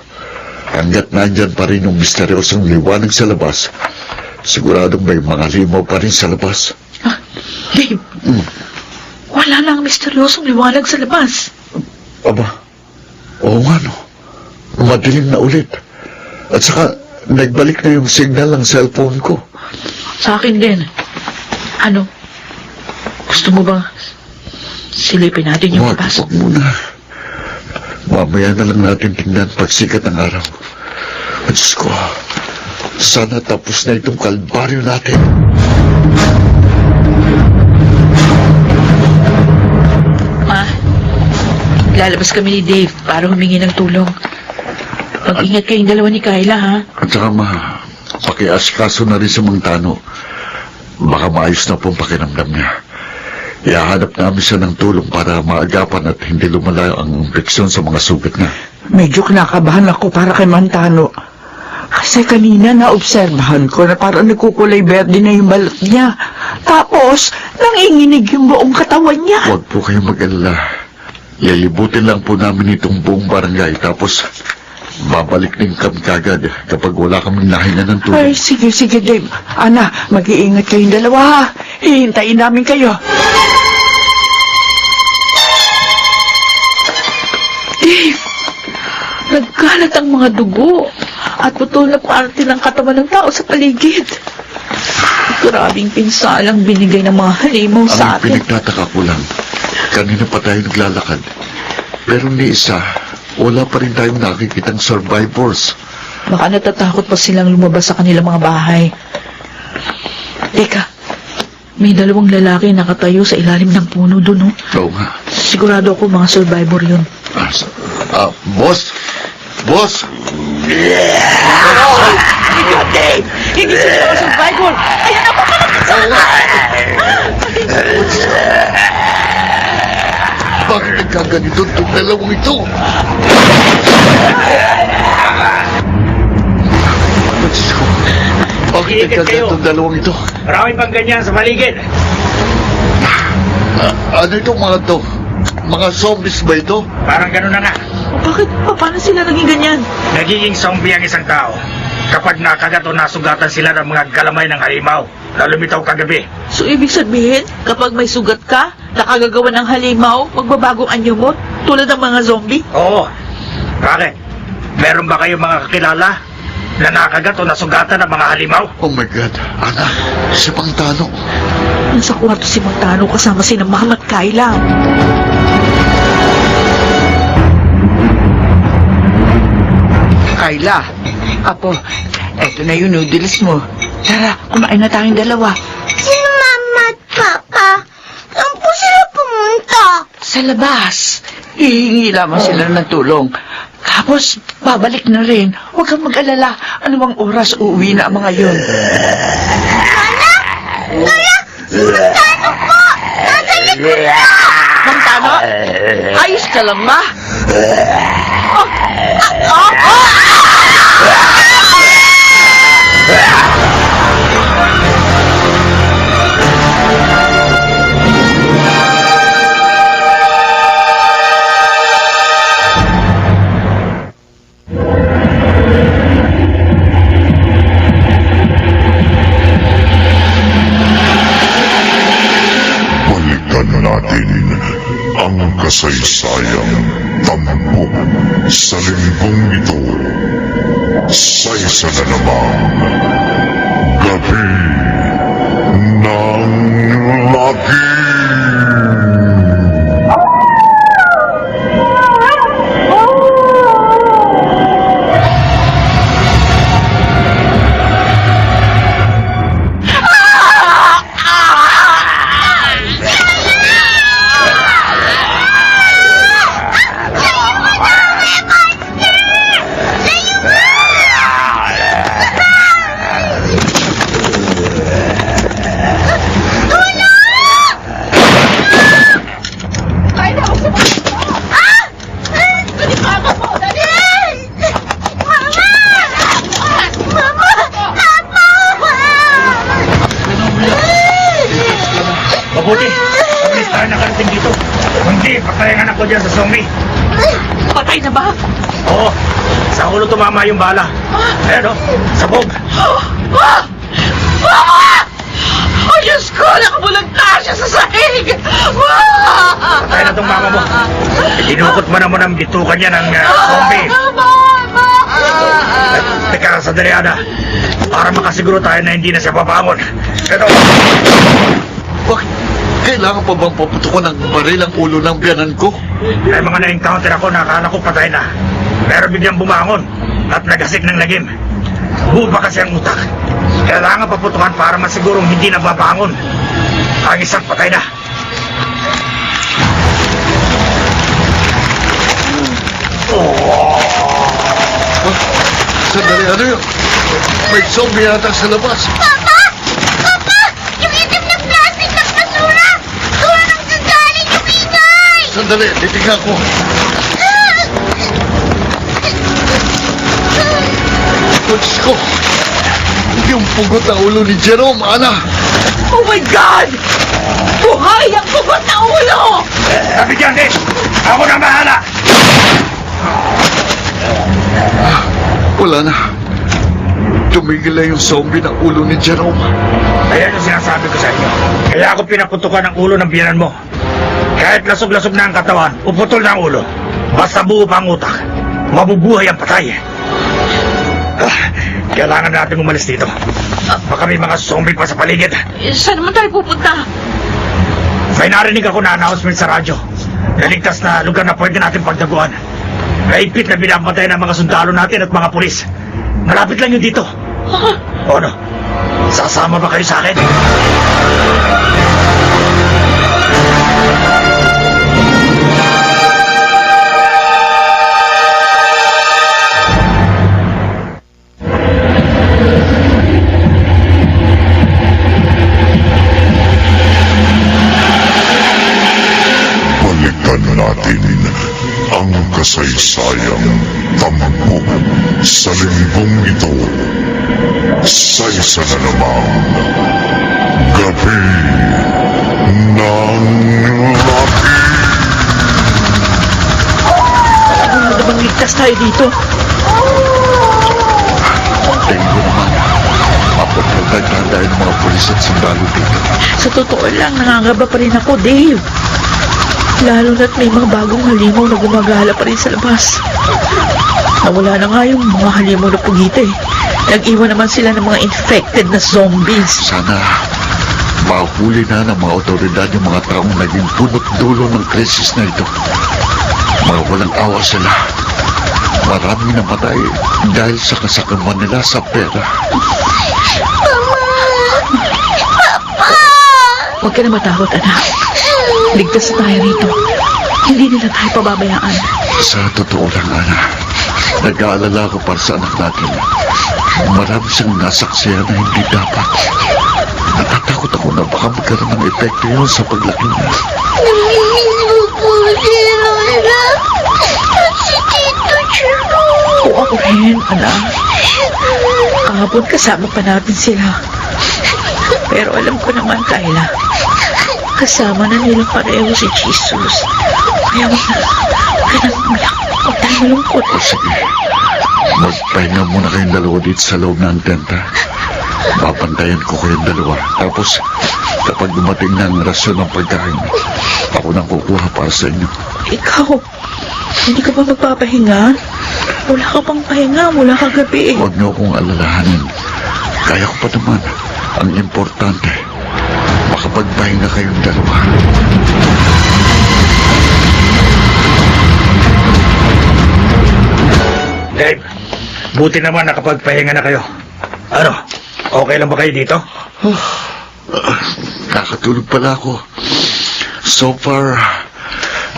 Hanggat nandyan pa rin yung misteryosong liwanag sa labas, siguradong may mga halimaw pa rin sa labas. Ah, Dave, wala na ang misteryosong liwanag sa labas. Aba, oo nga no. Madilim na ulit. At saka, nagbalik na yung signal ng cellphone ko. Sa akin din. Ano, Gusto mo bang silipin natin yung Wag, pasok? wag muna. Mamaya na lang natin tingnan pagsikat ng araw. At Diyos ko, sana tapos na itong kalbaryo natin. Ma, lalabas kami ni Dave para humingi ng tulong. Mag-ingat kayong dalawa ni Kyla, ha? At saka pakiasikaso na rin sa mga tano. Baka maayos na po ang pakiramdam niya. Ihahanap namin siya ng tulong para maagapan at hindi lumala ang infeksyon sa mga sugat niya. Medyo kinakabahan ako para kay Mantano. Kasi kanina naobserbahan ko na parang nagkukulay berde na yung balat niya. Tapos, nanginginig yung buong katawan niya. Huwag po kayong mag-alala. Yayubutin lang po namin itong buong barangay. Tapos, babalik din kami kagad kapag wala kaming nahinga ng tulong. Ay, sige, Dave. Ana, mag-iingat kayong dalawa, ha? Hihintayin namin kayo. Dave, nagkalat ang mga dugo at putol na parte ng katawan ng tao sa paligid. Grabing pinsalang binigay ng mga halimaw sa Ang atin. pinagtataka ko lang, kanina pa tayo naglalakad. Pero ni isa, wala pa rin tayong nakikitang survivors. Baka natatakot pa silang lumabas sa kanilang mga bahay. Teka, may dalawang lalaki nakatayo sa ilalim ng puno doon, oh. Oo nga. Sigurado ako mga survivor yun. Boss! Boss! Hindi sila mga survivor! Ayan ako ka Bakit nagkaganito itong dalawang ito? Diyos ko, bakit nagkaganito itong dalawang ito? Marami pang ganyan sa paligid. Ano itong mga to? Mga zombies ba ito? Parang gano'n na nga. Bakit? Paano sila naging ganyan? Nagiging zombie ang isang tao kapag nakagat o nasugatan sila ng mga galamay ng halimaw na lumitaw kagabi. So, ibig sabihin, kapag may sugat ka, nakagagawa ng halimaw, magbabagong anyo mo, tulad ng mga zombie? Oo. Bakit? Meron ba kayong mga kakilala na nakagat o nasugatan ng mga halimaw? Oh my God, anak, si Pangtano. Nasa kwarto si Montano kasama si Mama at Kyla. Kyla, Apo, eto na yung noodles mo. Tara, kumain na tayong dalawa. Sino Mama at Papa? Saan po sila pumunta? Sa labas. Hihingi lamang sila ng tulong. Tapos, babalik na rin. Huwag kang mag-alala. Anumang oras uuwi na ang mga yun. Mantano po! Nasa likod na! Montano, ayos ka lang ba? Balikan natin ang kasaysayang tampok sa linggong ito sa isa na namang gabi ng lagi. Mabuti, mabilis tayo nakarating dito. Hindi, patay ang anak ko dyan sa zombie. Patay na ba? Oo, sa ulo tumama yung bala. Ayan o, sabog. Ay, Diyos ko! Nakabulagta siya sa sahig! Patay na tong mama mo. Dinukot mo naman ang bitukan niya ng zombie. Teka, sandali, Ana. Para makasiguro tayo na hindi na siya pabangon. Ito. Kailangan pa bang paputukan ng baril ang ulo ng biyanan ko? May mga na-encounter ako na akala ko patay na. Pero biglang bumangon at nagasik ng lagim. Buo pa kasi ang utak. Kailangan paputukan para masigurong hindi na babangon. Ang isang patay na. Sandali, ano yun? May zombie yata sa labas. Papa! Papa! Yung itim na plastic na basura! Doon ang gagaling yung ingay! Sandali, titignan ko. Diyos ko! Yung pugot na ulo ni Jerome, Ana! Oh my God! Buhay ang pugot na ulo! Sabi dyan, Dave! Ako na bahala! Wala na. Tumigil na yung zombie ng ulo ni Jerome. Ayan yung sinasabi ko sa inyo. Kaya ako pinaputukan ang ulo ng biyanan mo. Kahit lasog-lasog na ang katawan, uputol na ang ulo. Basta buo pa ang utak. Mabubuhay ang patay. Kailangan natin umalis dito. Baka may mga zombie pa sa paligid. Saan naman tayo pupunta? May narinig ako na announcement sa radyo. Naligtas na lugar na pwede natin pagdaguan. Naipit na binabatay ng mga sundalo natin at mga pulis. Malapit lang yun dito. O ano? Sasama ba kayo sa akin? Balikan natin ang kasaysayang tampok sa linggong ito sa isa na namang gabi ng labi. Ano namang ligtas tayo dito? Tingin ko naman. Mapagpagdagdahan tayo ng mga pulis at sundalo dito. Sa totoo lang, nangangaba pa rin ako, Dave. Lalo na't may mga bagong halimaw na gumagala pa rin sa labas. Nawala na nga yung mga halimaw na pugita eh. Nag-iwan naman sila ng mga infected na zombies. Sana mahuli na ng mga otoridad yung mga taong naging punot dulo ng krisis na ito. Mga walang awa sila. Marami na patay dahil sa kasakaman nila sa pera. Huwag ka na matakot, anak. Ligtas na tayo rito. Hindi nila tayo pababayaan. Sa totoo lang, Ana, nag-aalala ko para sa anak natin. Marami siyang nasaksihan na hindi dapat. Natatakot ako na baka magkaroon ng epekto yun sa paglaki niya. Namimiss mo po si Lola at si Tito Jerome. O ako rin, anak. Kahapon kasama pa natin sila. Pero alam ko naman, Kayla, kasama na nila pareho si Jesus. Kaya wag ka nang umiyak. Huwag tayo malungkot. O sige, magpahinga muna kayong dalawa dito sa loob ng tenta. Babantayan ko kayong dalawa. Tapos, kapag dumating na ang rasyon ng pagkain, ako nang kukuha para sa inyo. Ikaw, hindi ka ba magpapahinga? Wala ka pang pahinga mula kagabi. Huwag niyo akong alalahanin. Kaya ko pa naman. Ang importante, makapagpahinga kayong dalawa. Dave, buti naman nakapagpahinga na kayo. Ano? Okay lang ba kayo dito? Kakatulog pala ako. So far,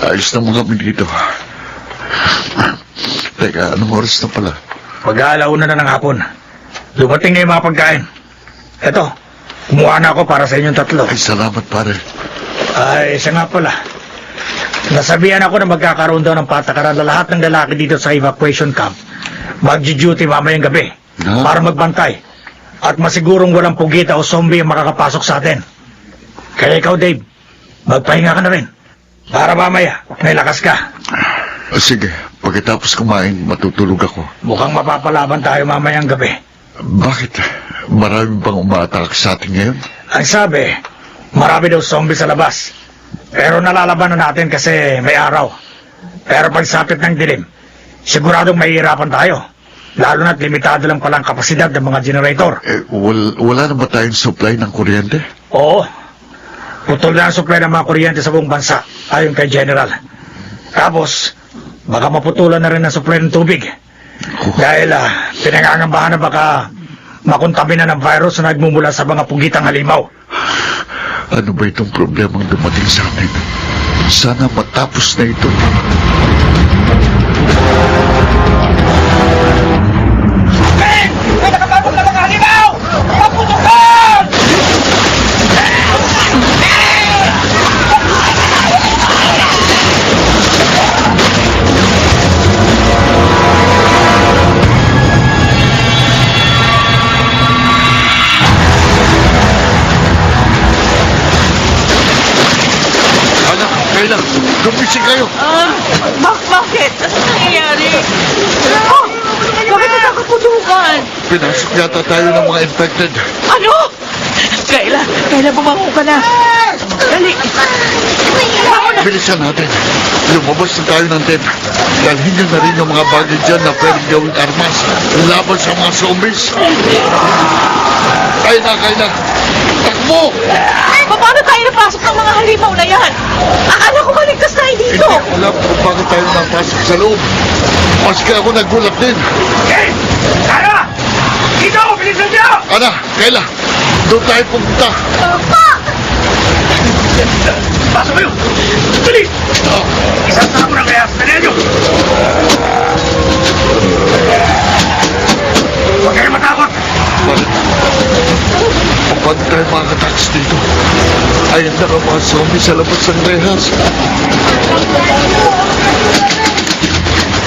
ayos na mga kami dito. Teka, anong oras na pala? Pag-aalauna na ng hapon. Dumating na yung mga pagkain. Eto, kumuha na ako para sa inyong tatlo. Ay, salamat pare. Ay, siya nga pala. Nasabihan ako na magkakaroon daw ng patakaran na lahat ng lalaki dito sa evacuation camp. Magji-duty mamayang gabi Na? para magbantay. At masigurong walang pugita o zombie ang makakapasok sa atin. Kaya ikaw, Dave, magpahinga ka na rin. Para mamaya, may lakas ka. Sige, pagkatapos kumain, matutulog ako. Mukhang mapapalaban tayo mamayang gabi. Bakit? Marami bang umaatake sa atin ngayon? Ang sabi, marami daw zombie sa labas. Pero nalalaban na natin kasi may araw. Pero pag sapit ng dilim, siguradong mahihirapan tayo. Lalo na't limitado lang palang kapasidad ng mga generator. Wala na ba tayong supply ng kuryente? Oo. putol na ang supply ng mga kuryente sa buong bansa, ayon kay General. Tapos, baka maputulan na rin ang supply ng tubig. Dahil pinangangambahan na baka makontamina ng virus na nagmumula sa mga pugitang halimaw. Ano ba itong problemang dumating sa amin? Sana matapos na ito. May nakapasok na mga halimaw! Paputukan! Anak, Kayla, gumising kayo. Bakit? Ano nangyayari? Oh, bakit nagkakaputukan? Pinasok yata tayo ng mga infected. Ano? Kayla, bumangon ka na. Dali. Bangon na. Bilisan natin. Lumabas na tayo ng tent. Dalhin nyo na rin yung mga bagay dyan na pwedeng gawing armas laban sa mga zombies. Kayla, takbo! Paano tayo napasok ng mga halimaw na yan? Akala ko maligtas tayo Hindi dito. ko alam kung bakit tayo napasok sa loob. Maski ako nagulat din. Okay! Tara! Dito! Bilisan niyo! Ana, Kayla, doon tayo pumunta. Pasok kayo! Dali! Isang tapo na kaya sa kanilyo! Huwag kayo matakot! Bakit? Paano tayo makakatakas dito? Ayan na mga zombie sa labas ng rehas.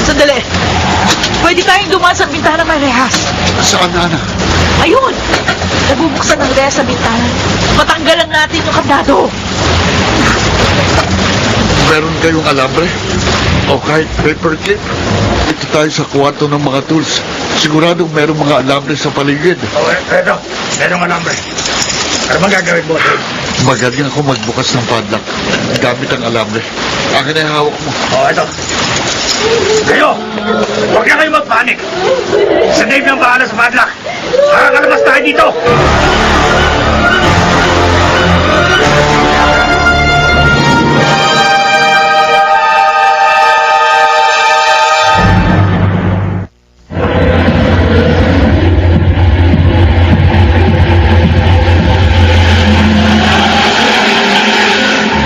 Sandali. Pwede tayong dumaan sa bintana ng rehas. Saan, Ana? Ayun! Nabubuksan ng rehas sa bintana. Matanggalan natin yung kandado. Meron kayong alambre? O kahit paperclip? Ito tayo sa kwarto ng mga tools. Siguradong merong mga alambre sa paligid. Edo, merong alambre. Ano bang gagawin mo, Dave? Magaling ako magbukas ng padlock gamit ang alambre. Akin ay hawak mo. Eto. Kayo! Huwag na kayo magpanik! Sa Dave ang bahala sa padlock! Makakalabas tayo dito!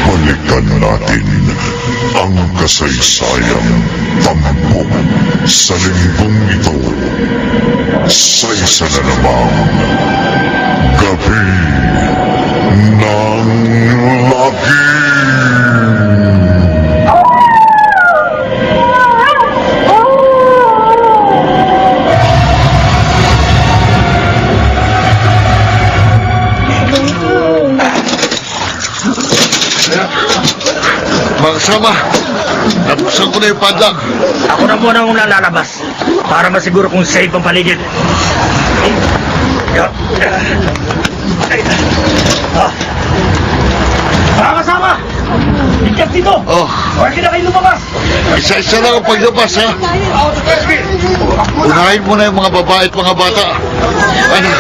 Balikan natin ang kasaysayang tampok sa linggong ito sa isa na namang gabi ng lagi. Mga kasama, nabuksan ko na yung padlock. Ako na muna ang lalabas para masiguro kung safe ang paligid. Mga kasama! Ikat dito! Oh, Huwag na kayo lumabas! isa-isa lang ang paglabas, ha? Unahin mo na yung mga babae at mga bata. Ano?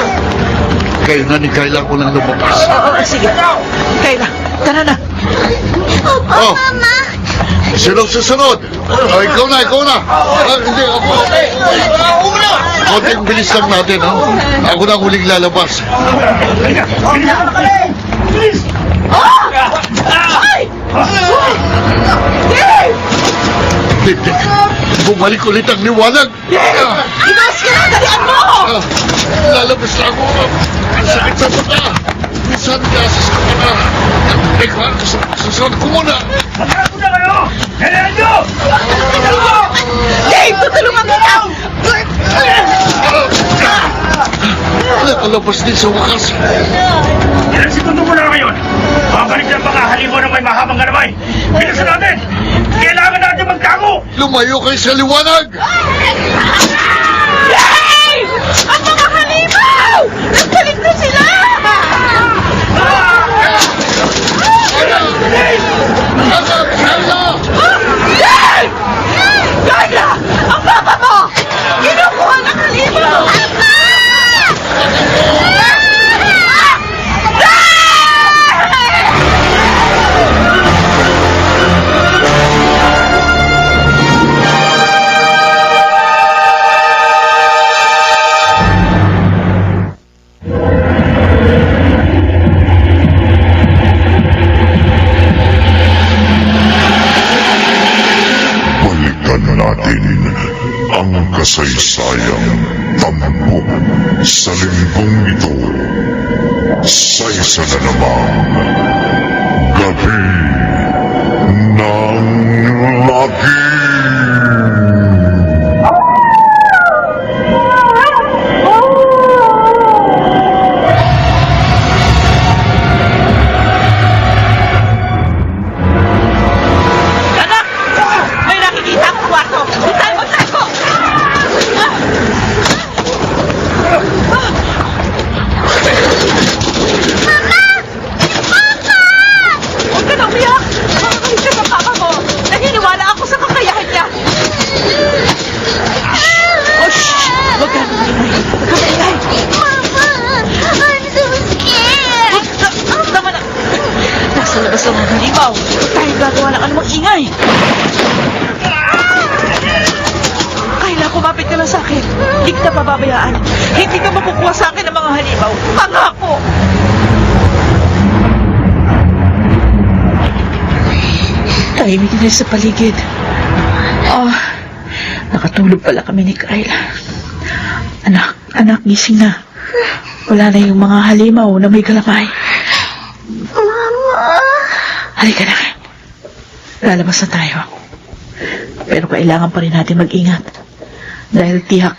Kayo na ni Kayla ko lang lumabas. Oo, sige. Kayla, tara na. Oh, sinong susunod? Oh, ikaw na. Hindi, ako. Konting bilis lang natin, ha? Ako na ang huling lalabas. Hindi. Bumalik ulit ang liwanag. Inas ka na, dalian mo! Lalabas na ako. Ang sakit sa mata. Minsan gases ko na. Teka, susunod ko muna. Magkakaroon na kayo! Kailangan nyo! Dave, tutulungan kita! Nakalabas din sa wakas. Ilang segundo mo na ngayon. Babalik ng mga halimaw na may mahabang galamay. Bilisan natin! Kailangan natin magtago! Lumayo kayo sa liwanag. Dave! Ang mga halimaw! Nagbalik na sila! Dave! Kayla! Ang papa mo! Kinukuha ng halimaw! Dave! natin ang kasaysayang tampok sa linggong ito sa isa na namang gabi ng lagi. Anak! May nakikita akong kwarto! Doon tayo magtago! Huwag ka na umiyak! Makakalit ka sa papa mo! Naniniwala ako sa kakayahan niya! Oh, shh! Huwag ka na umiyak! Huwag ka maingay! Mama, I'm so scared. Tama na! Nasa labas ng mga halimaw! Huwag tayong gagawa ng anumang ingay! Kayla, kumapit ka lang sa akin. Hindi kita pababayaan. Hindi ka makukuha sa akin ng mga halimaw. Pangako! Tahimik na sa paligid. Oh, nakatulog pala kami ni Kayla. Anak, gising na. Wala na yung mga halimaw na may galamay. Mama. Halika na. Lalabas na tayo. Pero kailangan pa rin natin mag-ingat. Dahil tiyak,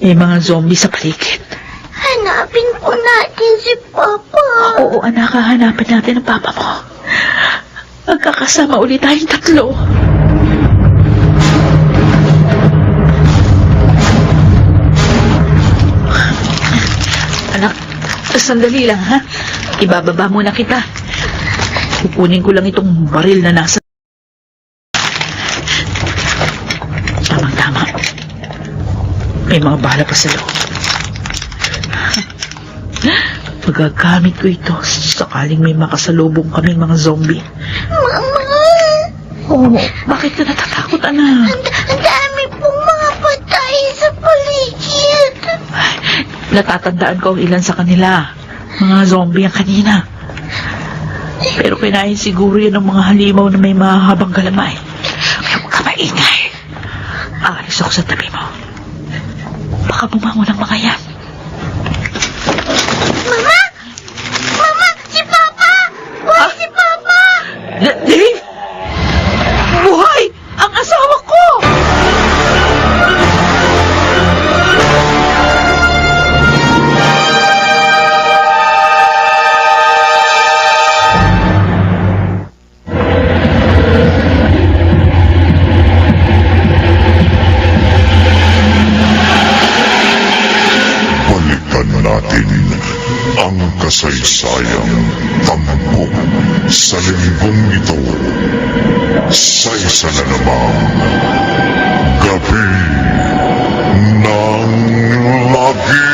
may mga zombie sa paligid. Hanapin po natin si Papa. Oo, anak, hahanapin natin ang papa mo. Magkakasama ulit tayong tatlo. Anak, sandali lang, ha? Ibababa muna kita. Kukunin ko lang itong baril na nasa... Tamang-tama. May mga bala pa sa loob. Magagamit ko ito sakaling may makasalubong kaming mga zombie. Mama. Oh, bakit ka natatakot, anak? Ang dami pong mga patay sa paligid. Natatandaan ko ang ilan sa kanila. Mga zombie ang kanina. Pero kinain siguro yan ng mga halimaw na may mahabang galamay. Kaya huwag ka maingay. Aalis ako sa tabi mo. Baka bumangon ang mga yan. Mama! Mama! Si Papa! Buhay si Papa! Dave! Buhay! Ang asawa ko! Balikan natin ang kasaysayang tampok sa linggong ito sa isa na namang gabi ng lagi.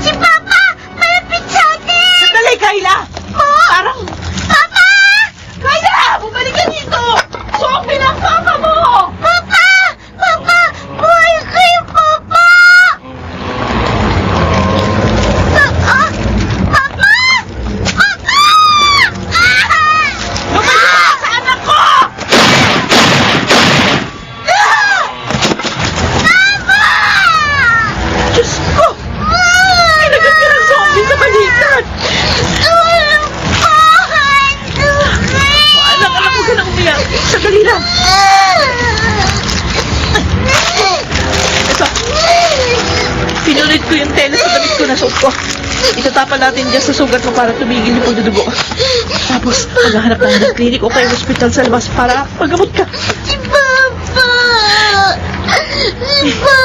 Si Papa! Malapit sa atin! Sandali, Kayla! Parang... Papa! Kayla! Bumalik ka dito! Zombie ng papa mo! Papa! Papa! Buhay kayo, Papa! Papa! Papa! Papa! Ah! Lumayo ka sa anak ko! Papa! Diyos ko! Kinagat ka ng zombie sa balikat! Tulong po! Anak, huwag ka nang umiyak. Sandali lang. Ito. Pinulit ko yung tela sa damit ko na suot ko. Itatapan natin dyan sa sugat mo para tumigil yung pagdudugo. Tapos, maghahanap tayo ng klinik o kaya hospital sa labas para paggamot ka. Si Papa! Si Papa!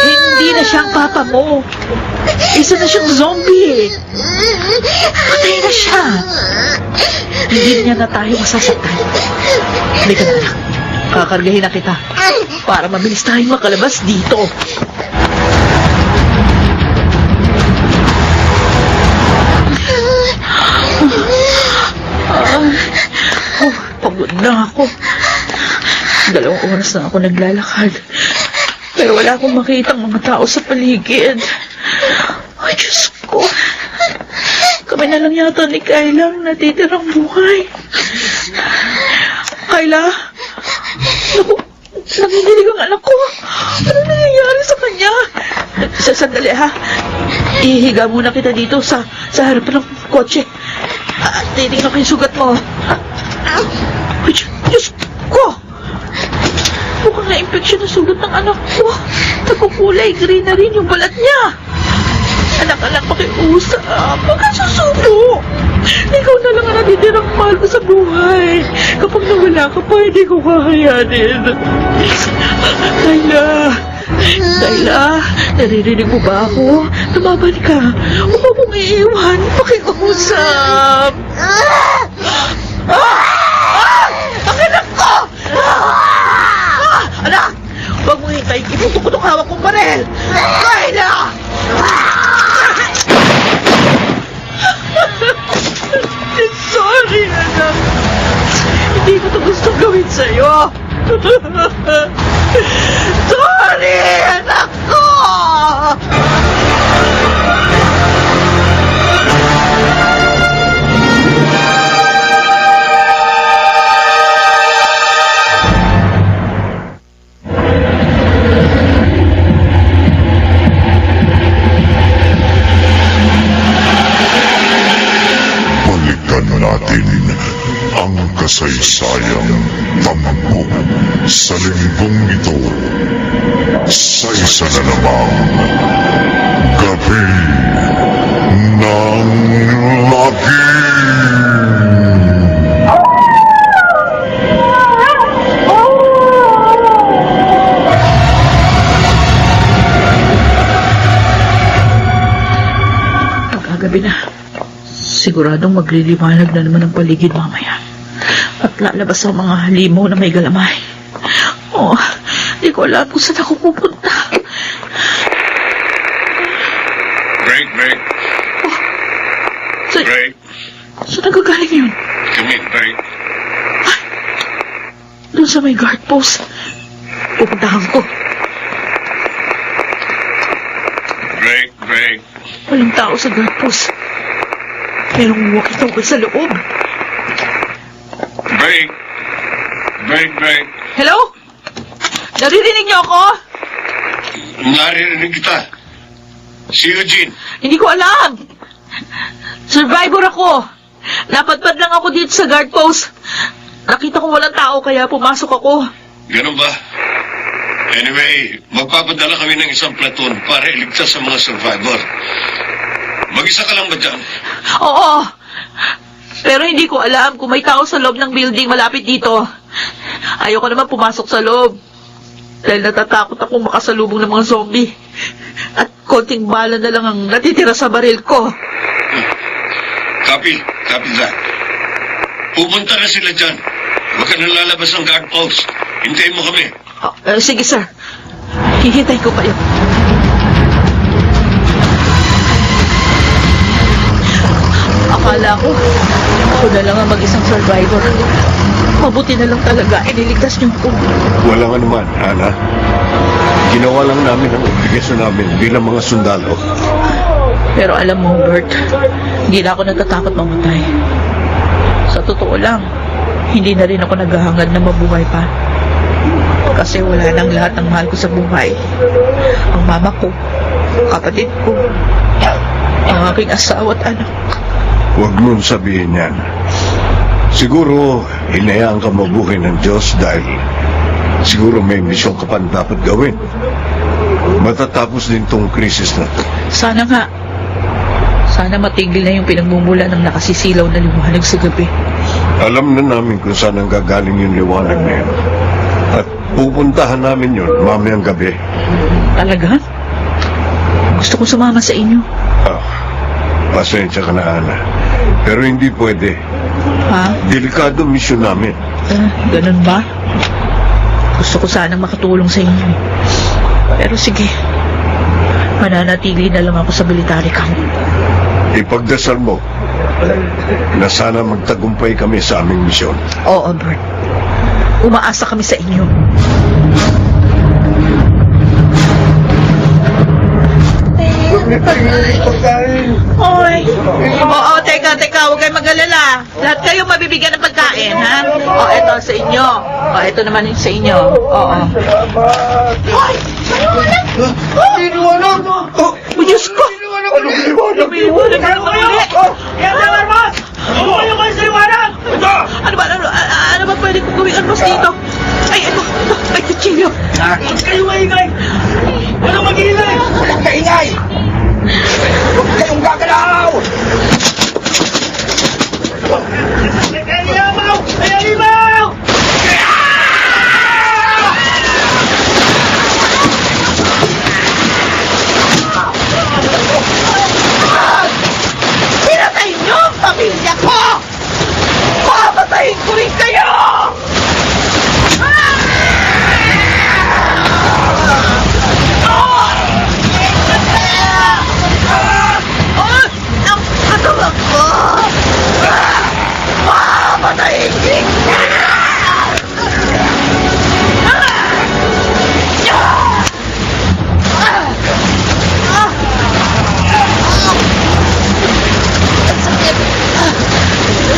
Hindi na siyang papa mo. Isa na siyang zombie. Patay na siya. Hindi niya na tayo masasaktan. Halika na, anak. Kakargahin na kita para mabilis tayong makalabas dito. Pagod na ako. 2 oras na ako naglalakad. Pero wala akong makitang mga tao sa paligid. Ay, Diyos ko. Kami na lang yata ni Kayla ang natitirang buhay. Kayla? Naku, nanginginig ang anak ko. Ano nangyayari sa kanya? Sandali ha. Ihiga muna kita dito sa harap ng kotse. Titingnan ko yung sugat mo. Ay, Diyos ko! Mukhang na-infection ang sugat ng anak ko. Nagkukulay green na rin yung balat niya. Anak-anak, pakiusap. Huwag kang susubo. Ikaw na lang ang natitirang mahal ko sa buhay. Kapag nawala ka pa, hindi ko kakayanin. Kayla, naririnig mo ba ako? Tumaban ka. Huwag mo mong iiwan. Pakiusap. Ang anak ko! Anak! Huwag mo hintay. Iputok-putok hawak kong barel. Kayla! Sorry, anak. Hindi ko ito gusto gawin sa'yo. Sorry, anak ko! Balikan natin ang kasaysayang tampok sa linggong ito sa isa na namang gabi ng lagim. Pagkagabi na, siguradong magliliwanag na naman ang paligid mamaya. At lalabas ang mga halimaw na may galamay. Oh, di ko alam kung saan ako pupunta. Break. Saan nagagaling yun? Come in, break. Doon sa may guard post. Pupuntahan ko. Break. Walang tao sa guard post. Merong walkie-talkie sa loob. Break. Hello? Naririnig niyo ako? Naririnig kita. Si Eugene. Hindi ko alam. Survivor ako. Napadpad lang ako dito sa guard post. Nakita ko walang tao kaya pumasok ako. Ganun ba? Anyway, magpapadala kami ng isang platoon para iligtas sa mga survivor. Mag-isa ka lang ba dyan? Oo. Pero hindi ko alam kung may tao sa loob ng building malapit dito. Ayoko naman pumasok sa loob. Dahil natatakot akong makasalubong ng mga zombie. At konting bala na lang ang natitira sa baril ko. Copy that. Pupunta na sila dyan. Huwag ka nang lalabas ng guard post. Hintayin mo kami. Sige, sir. Hihintay ko kayo. Akala ko, ako na lang ang mag-isang survivor. Mabuti na lang talaga, iniligtas niyo ko. Walang anuman, Hana. Ginawa lang namin ang obligasyon namin bilang mga sundalo. Pero alam mo, Bert, hindi na ako natatakot mamatay. Sa totoo lang, hindi na rin ako naghahangad na mabuhay pa. Kasi wala nang lahat ng mahal ko sa buhay. Ang mama ko, kapatid ko, ang aking asawa at anak. Huwag mong sabihin yan. Siguro, hinayaan ka mabuhay ng Diyos dahil siguro may misyon ka pa na dapat gawin. Matatapos din tong krisis na to. Sana nga. Sana matigil na yung pinagmumula ng nakasisilaw na liwanag sa gabi. Alam na namin kung saan ang gagaling yung liwanag na yun. At pupuntahan namin yun mamayang gabi. Talaga? Gusto kong sumama sa inyo. Pasensya ka na, Ana. Pero hindi pwede. Ha? Delikado misyon namin. Ganun ba? Gusto ko sanang makatulong sa inyo. Pero sige, mananatili na lang ako sa military camp. Ipagdasal mo na sana magtagumpay kami sa aming misyon. Oo, Bert. Umaasa kami sa inyo. Oy. Oo, teka, huwag kayo mag-alala. Lahat kayo mabibigyan ng pagkain, ha? O, ito sa inyo. O, ito naman yung sa inyo. Oo. Hoy! Iniwanan! Oh, Diyos ko! Iniwanan ka naman ulit! Yan na, Armas! Lumayo kayo sa iwanan! Ano ba pwede kong gawing Armas dito? Ay, may kutsilyo! Huwag kayo maingay! Walang mag-iingay! Walang kaingay! Huwag kayong gagalaw! Ay, alimaw! Ay, alimaw! Pinatay niyo ang pamilya ko! Papatayin ko rin kayo! Ang katawan ko! Papatayin kita!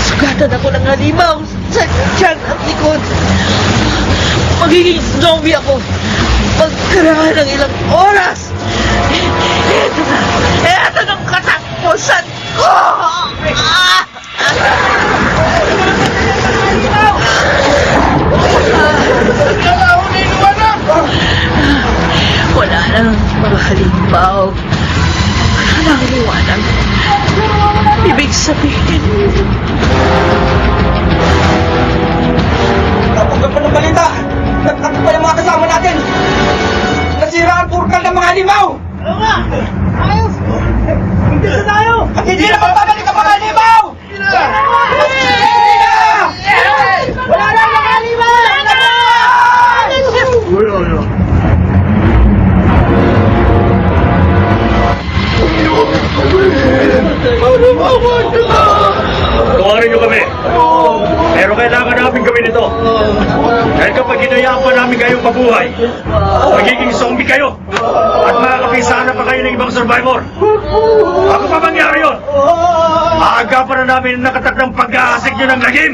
Sugatan ako ng halimaw sa tiyan at likod. Magiging zombie ako pagkaraan ng ilang oras. Ito ng katapusan ko! Wala na mga halimaw. Wala nang liwanag. Ibig sabihin, Natanggap pa ng balita! Nagtakot pa ng mga kasama natin! Nasira ang portal ng mga halimaw! ano nga? Ayos! Hindi na tayo! At hindi na magbabalik ang mga halimaw! Hindi na! Wala na ang mga halimaw! Tawarin niyo kami. Pero kailangan namin gawin ito. Dahil kapag hinayaan pa namin kayong mabuhay, magiging zombie kayo. At makakapisahan na pa kayo ng ibang survivor. Ako pa mangyari yun? Aagapan na namin ang nakatakdang pag-aasik nyo ng lagim.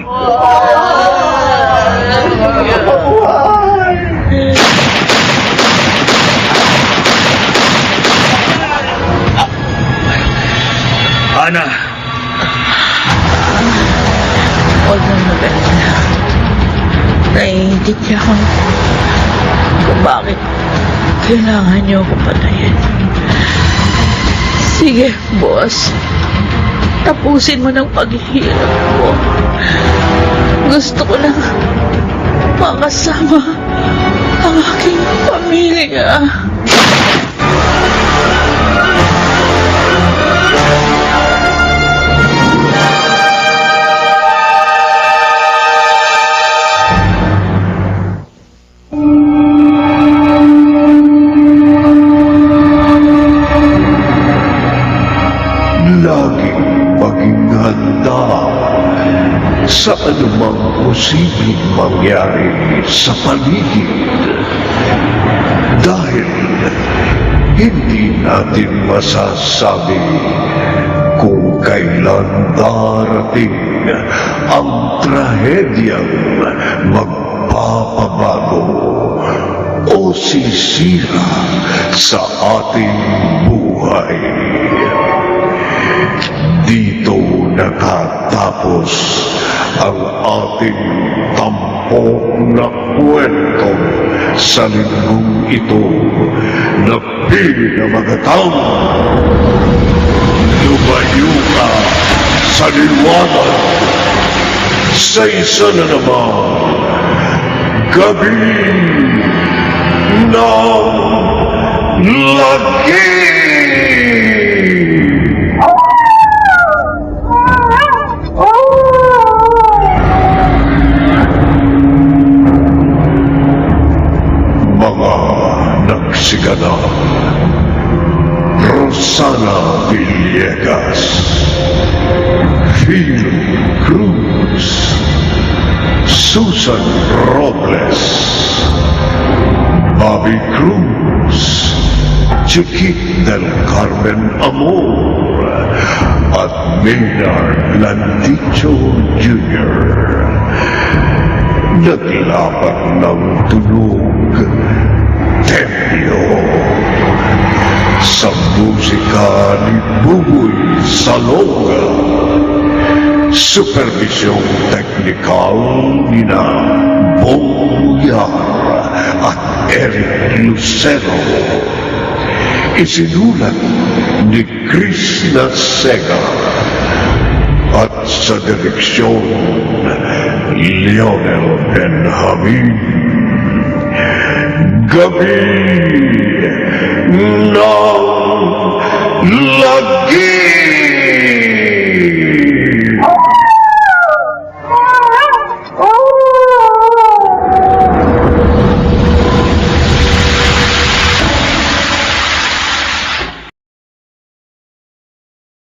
Ana, Huwag mong mag-alala. Naiintindihan ko kung bakit kailangan niyo ako patayin. Sige, boss. Tapusin mo ng paghihirap ko. Gusto ko lang makasama ang aking pamilya. Laging maging handa sa anumang posibleng mangyari sa paligid. Dahil hindi natin masasabi kung kailan darating ang trahedyang magpapabago o sisira sa ating buhay. Dito nakatapos ang ating tampok na kwento sa linggong ito na pinamagatang lumayo ka sa liwanag sa isa na naman gabi ng lagi. Mga nagsiganap, Rosana Villegas, Phil Cruz, Susan Robles, Bobby Cruz, Chiquit del Carmen Amor at Maynard Landicho Jr. Naglapat ng tunog, Tempio, sa musika ni Buboy Salonga. Supervisyong teknikal ni na Bong Yar at Eric Lucero. Isinulat ni Chris Nasega at sa direksyon Lionel Benjamin. Gabi ng Lagi!